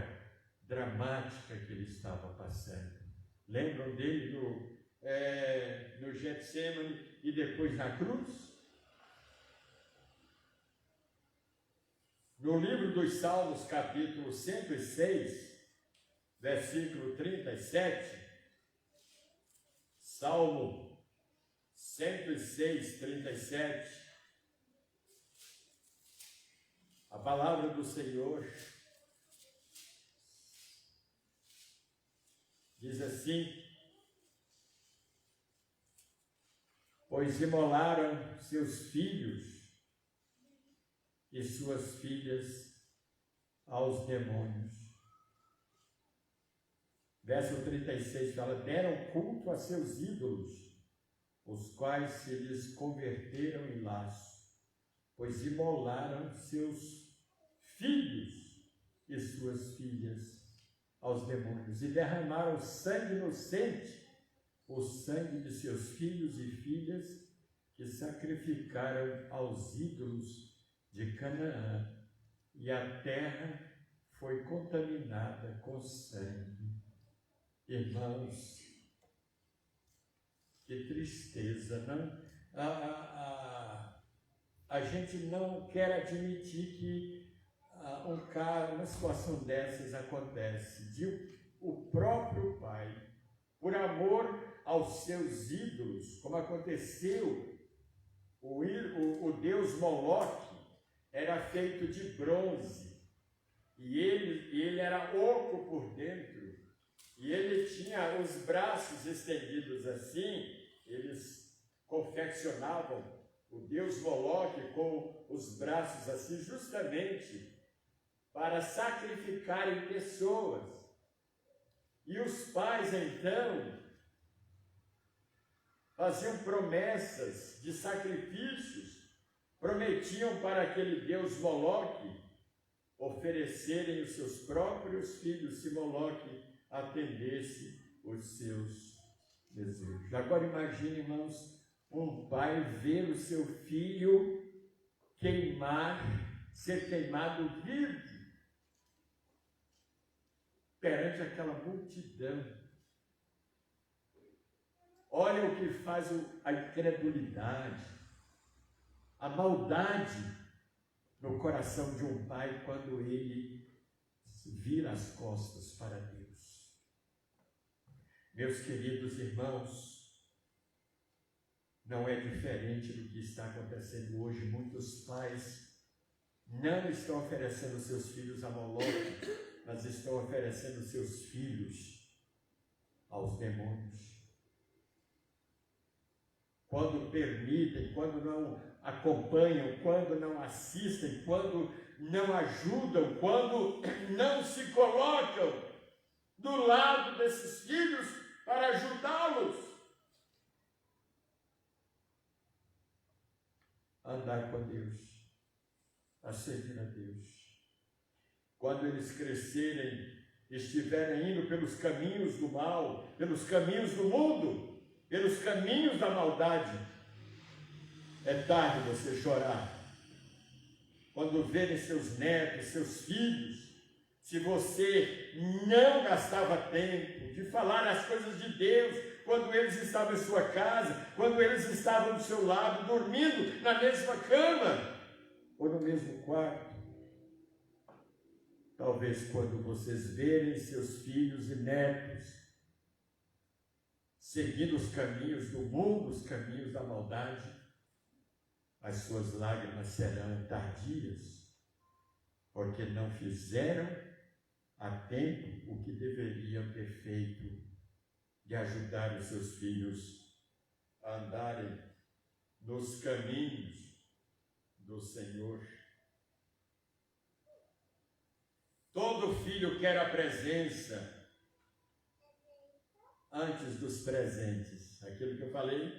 dramática que ele estava passando. Lembram dele no Getsêmani e depois na cruz? No livro dos Salmos, capítulo 106, versículo 37, Salmo 106, 37, a palavra do Senhor diz assim: pois imolaram seus filhos e suas filhas aos demônios. Verso 36 fala: deram culto a seus ídolos, os quais se lhes converteram em laço, pois imolaram seus filhos e suas filhas aos demônios e derramaram sangue inocente, o sangue de seus filhos e filhas que sacrificaram aos ídolos de Canaã, e a terra foi contaminada com sangue. Irmãos, que tristeza, não? A gente não quer admitir que uma situação dessas acontece, de o próprio pai, por amor aos seus ídolos, como aconteceu, o deus Moloque era feito de bronze, e ele era oco por dentro, e ele tinha os braços estendidos assim. Eles confeccionavam o deus Moloque com os braços assim, justamente para sacrificarem pessoas. E os pais, então, faziam promessas de sacrifícios, prometiam para aquele deus Moloque oferecerem os seus próprios filhos, se Moloque atendesse os seus desejos. Agora imagine, irmãos, um pai ver o seu filho ser queimado vivo perante aquela multidão. Olha o que faz a incredulidade, a maldade no coração de um pai quando ele vira as costas para Deus. Meus queridos irmãos, não é diferente do que está acontecendo hoje. Muitos pais não estão oferecendo seus filhos a Moloque, mas estão oferecendo seus filhos aos demônios. Quando permitem, quando não acompanham, quando não assistem, quando não ajudam, quando não se colocam do lado desses filhos para ajudá-los a andar com Deus, a servir a Deus. Quando eles crescerem, estiverem indo pelos caminhos do mal, pelos caminhos do mundo, pelos caminhos da maldade, é tarde você chorar. Quando verem seus netos, seus filhos, se você não gastava tempo de falar as coisas de Deus, quando eles estavam em sua casa, quando eles estavam do seu lado, dormindo na mesma cama, ou no mesmo quarto. Talvez quando vocês verem seus filhos e netos seguindo os caminhos do mundo, os caminhos da maldade, as suas lágrimas serão tardias, porque não fizeram a tempo o que deveriam ter feito, de ajudar os seus filhos a andarem nos caminhos do Senhor. Todo filho quer a presença antes dos presentes. Aquilo que eu falei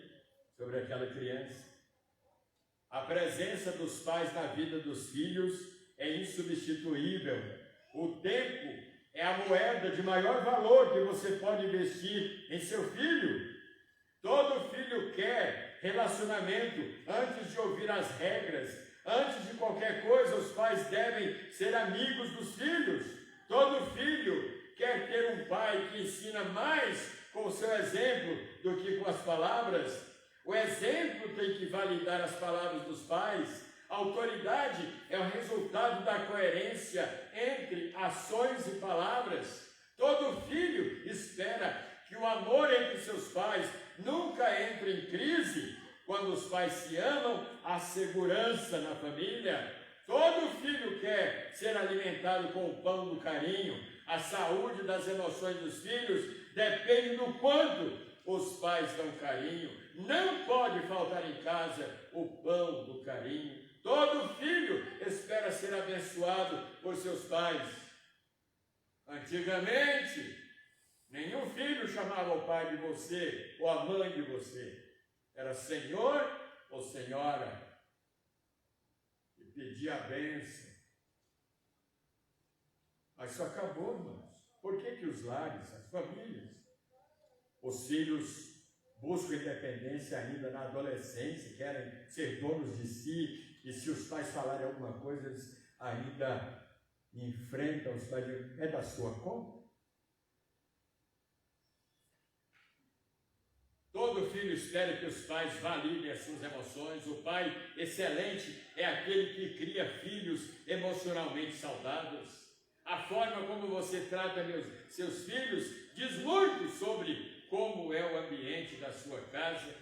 sobre aquela criança. A presença dos pais na vida dos filhos é insubstituível. O tempo é a moeda de maior valor que você pode investir em seu filho. Todo filho quer relacionamento antes de ouvir as regras. Antes de qualquer coisa, os pais devem ser amigos dos filhos. Todo filho quer ter um pai que ensina mais com o seu exemplo do que com as palavras. O exemplo tem que validar as palavras dos pais. A autoridade é o resultado da coerência entre ações e palavras. Todo filho espera que o amor entre seus pais nunca entre em crise. Quando os pais se amam, há segurança na família. Todo filho quer ser alimentado com o pão do carinho. A saúde das emoções dos filhos depende do quanto os pais dão carinho. Não pode faltar em casa o pão do carinho. Todo filho espera ser abençoado por seus pais. Antigamente, nenhum filho chamava o pai de você ou a mãe de você. Era senhor ou senhora. E pedia a bênção. Mas isso acabou, irmãos. Por que os lares, as famílias, os filhos buscam independência ainda na adolescência, querem ser donos de si, e se os pais falarem alguma coisa, eles ainda enfrentam os pais, é da sua conta? Todo filho espera que os pais validem as suas emoções. O pai excelente é aquele que cria filhos emocionalmente saudáveis. A forma como você trata seus filhos diz muito sobre como é o ambiente da sua casa.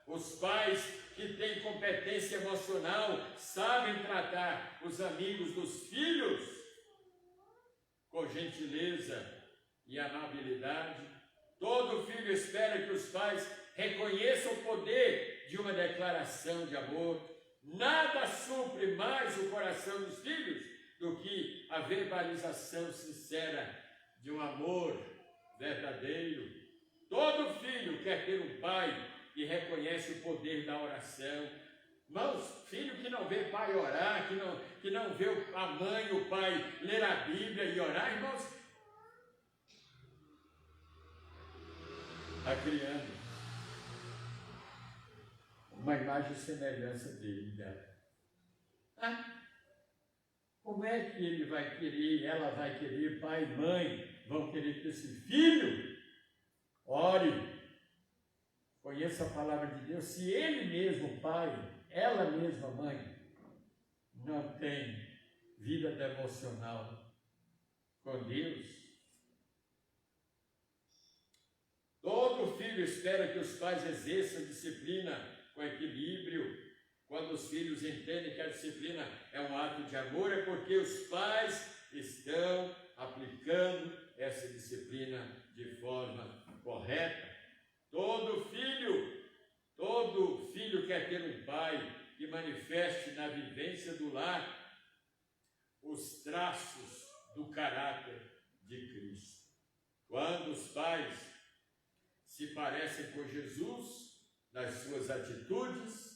Os pais que têm competência emocional sabem tratar os amigos dos filhos com gentileza e amabilidade. Todo filho espera que os pais reconheçam o poder de uma declaração de amor. Nada supre mais o coração dos filhos do que a verbalização sincera de um amor verdadeiro. Todo filho quer ter um pai que reconhece o poder da oração. Irmãos, filho que não vê pai orar, que não vê a mãe e o pai ler a Bíblia e orar, irmãos, está criando uma imagem e semelhança dele, dela. Como é que ele vai querer, ela vai querer, pai e mãe vão querer que esse filho ore, conheça a palavra de Deus, se ele mesmo, pai, ela mesma, mãe, não tem vida devocional com Deus? Todo filho espera que os pais exerçam disciplina com equilíbrio. Quando os filhos entendem que a disciplina é um ato de amor, é porque os pais estão aplicando essa disciplina de forma correta. Todo filho quer ter um pai que manifeste na vivência do lar os traços do caráter de Cristo. Quando os pais se parecem com Jesus nas suas atitudes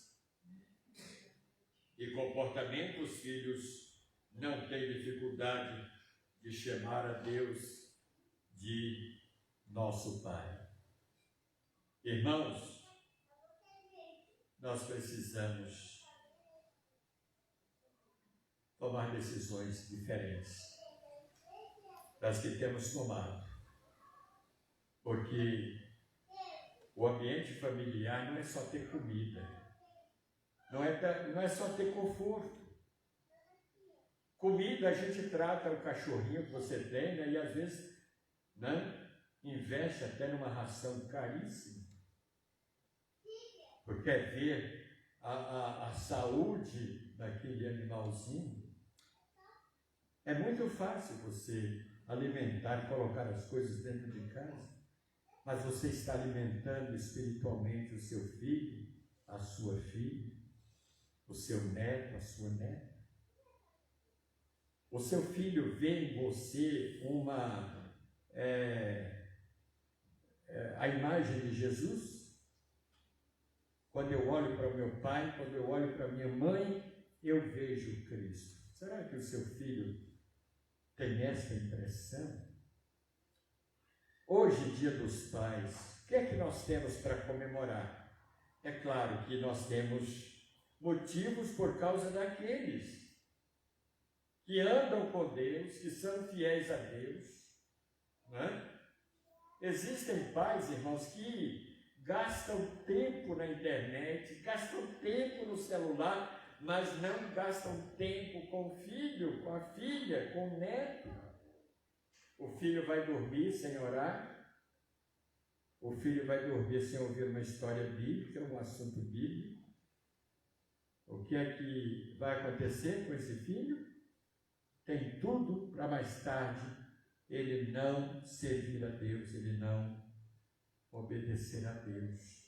e comportamento, os filhos não têm dificuldade de chamar a Deus de nosso Pai. Irmãos, nós precisamos tomar decisões diferentes das que temos tomado, porque o ambiente familiar não é só ter comida, não é só ter conforto. Comida, a gente trata o cachorrinho que você tem, né, e às vezes, né, investe até numa ração caríssima, porque quer ver a saúde daquele animalzinho. É muito fácil você alimentar, colocar as coisas dentro de casa, mas você está alimentando espiritualmente o seu filho, a sua filha, o seu neto, a sua neta. O seu filho vê em você a imagem de Jesus? Quando eu olho para o meu pai, quando eu olho para a minha mãe, eu vejo Cristo. Será que o seu filho tem essa impressão? Hoje, Dia dos Pais, o que é que nós temos para comemorar? É claro que nós temos motivos por causa daqueles que andam com Deus, que são fiéis a Deus, né? Existem pais, irmãos, que gastam tempo na internet, gastam tempo no celular, mas não gastam tempo com o filho, com a filha, com o neto. O filho vai dormir sem orar, o filho vai dormir sem ouvir uma história bíblica, um assunto bíblico. O que é que vai acontecer com esse filho? Tem tudo para mais tarde ele não servir a Deus, ele não obedecer a Deus.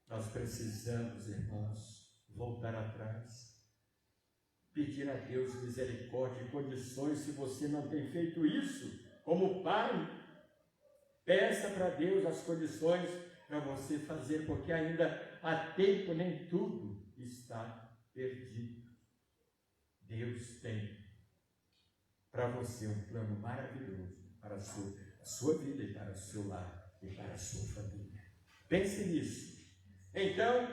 Nós precisamos, irmãos, voltar atrás, pedir a Deus misericórdia e condições. Se você não tem feito isso, como pai, peça para Deus as condições para você fazer, porque ainda há tempo, nem tudo está perdido. Deus tem para você um plano maravilhoso para a sua vida e para o seu lar e para a sua família. Pense nisso. Então,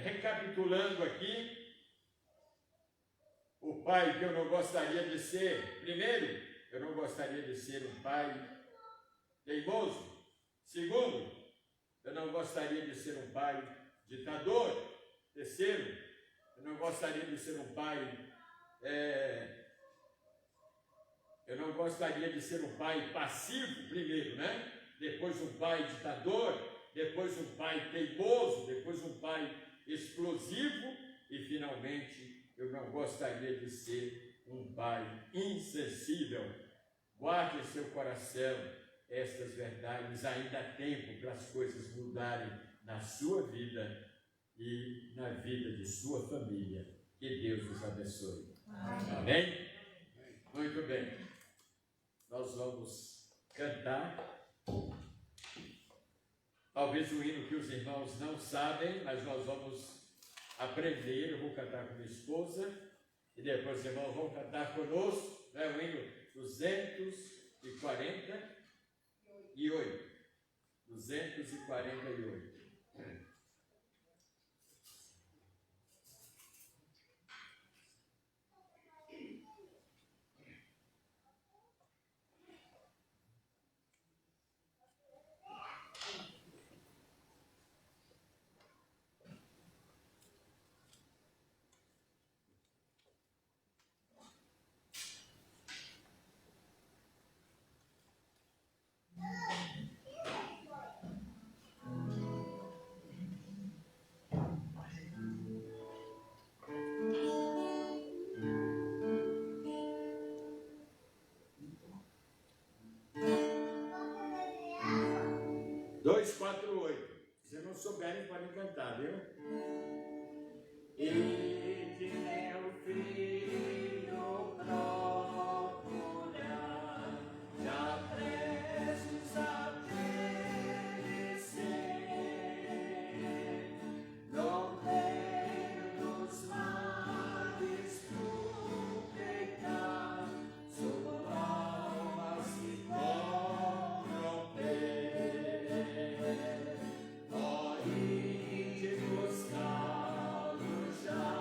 recapitulando aqui, o pai que eu não gostaria de ser, primeiro, eu não gostaria de ser um pai teimoso. Segundo, eu não gostaria de ser um pai ditador. Terceiro, eu não gostaria de ser um pai eu não gostaria de ser um pai passivo primeiro, né? Depois um pai ditador, depois um pai teimoso, depois um pai explosivo e finalmente eu não gostaria de ser um pai insensível. Guarde em seu coração estas verdades, ainda há tempo para as coisas mudarem na sua vida e na vida de sua família. Que Deus os abençoe. Amém? Muito bem. Nós vamos cantar. Talvez um hino que os irmãos não sabem, mas nós vamos aprender. Eu vou cantar com minha esposa e depois os irmãos vão cantar conosco. É o hino 248. 248. Se não souberem, podem cantar, viu? Ele é o filho procura, já prestes a perecer, no meio dos mares do pecado, sua alma se corromper. Buscar-lo já.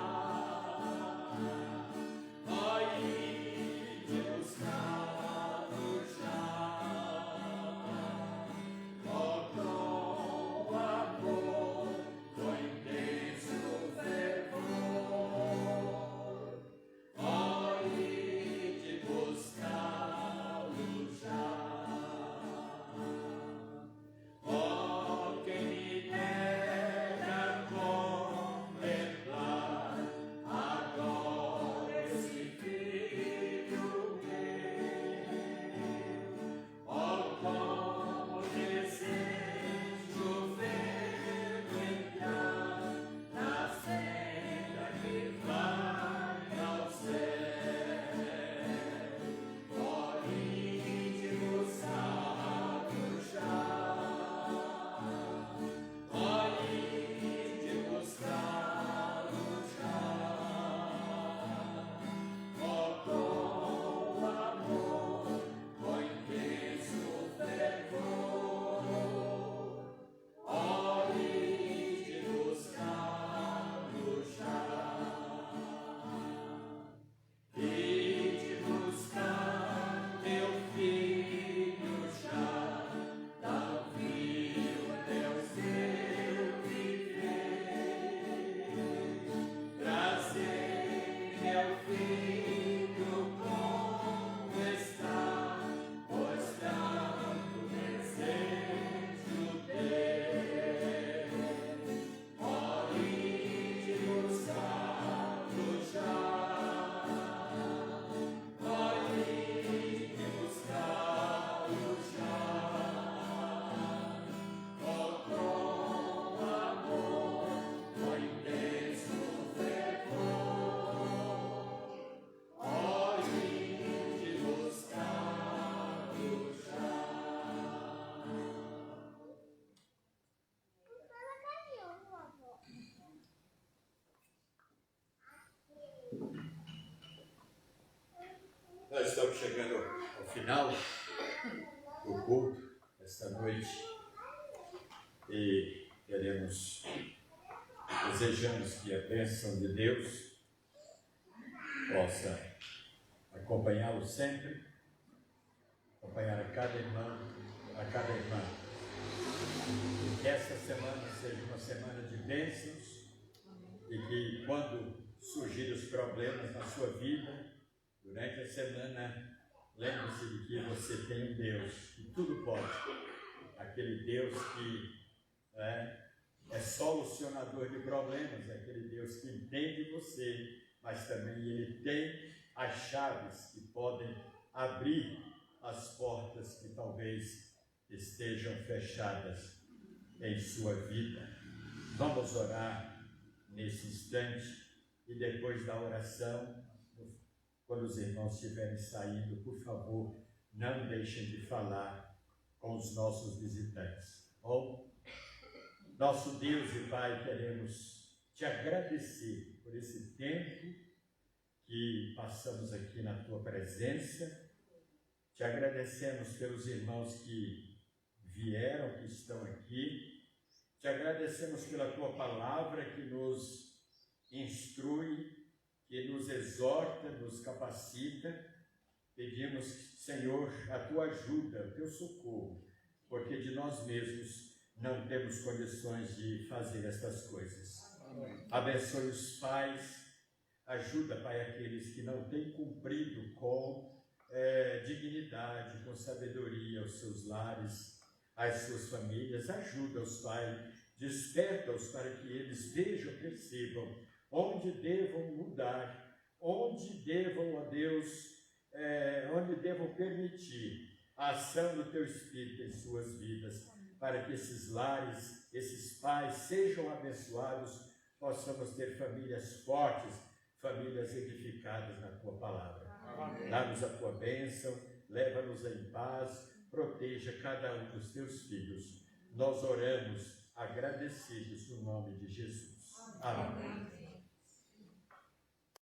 estamos chegando ao final do culto esta noite e desejamos que a bênção de Deus possa acompanhá-lo sempre, acompanhar a cada irmão, e que esta semana seja uma semana de bênçãos e que quando surgirem os problemas na sua vida, durante a semana, lembre-se de que você tem um Deus que tudo pode, aquele Deus que é solucionador de problemas, aquele Deus que entende você, mas também Ele tem as chaves que podem abrir as portas que talvez estejam fechadas em sua vida. Vamos orar nesse instante e depois da oração, quando os irmãos estiverem saindo, por favor, não deixem de falar com os nossos visitantes. Bom, nosso Deus e Pai, queremos te agradecer por esse tempo que passamos aqui na tua presença. Te agradecemos pelos irmãos que vieram, que estão aqui. Te agradecemos pela tua palavra que nos instrui, que nos exorta, nos capacita. Pedimos, Senhor, a tua ajuda, o teu socorro, porque de nós mesmos não temos condições de fazer estas coisas. Amém. Abençoe os pais, ajuda, Pai, aqueles que não têm cumprido com dignidade, com sabedoria os seus lares, as suas famílias. Ajuda-os, Pai, desperta-os para que eles vejam, percebam onde devam mudar, onde devam, ó Deus, onde devam permitir a ação do Teu Espírito em suas vidas, para que esses lares, esses pais sejam abençoados, possamos ter famílias fortes, famílias edificadas na Tua Palavra. Dá-nos a Tua bênção, leva-nos em paz, proteja cada um dos Teus filhos. Nós oramos agradecidos no nome de Jesus. Amém.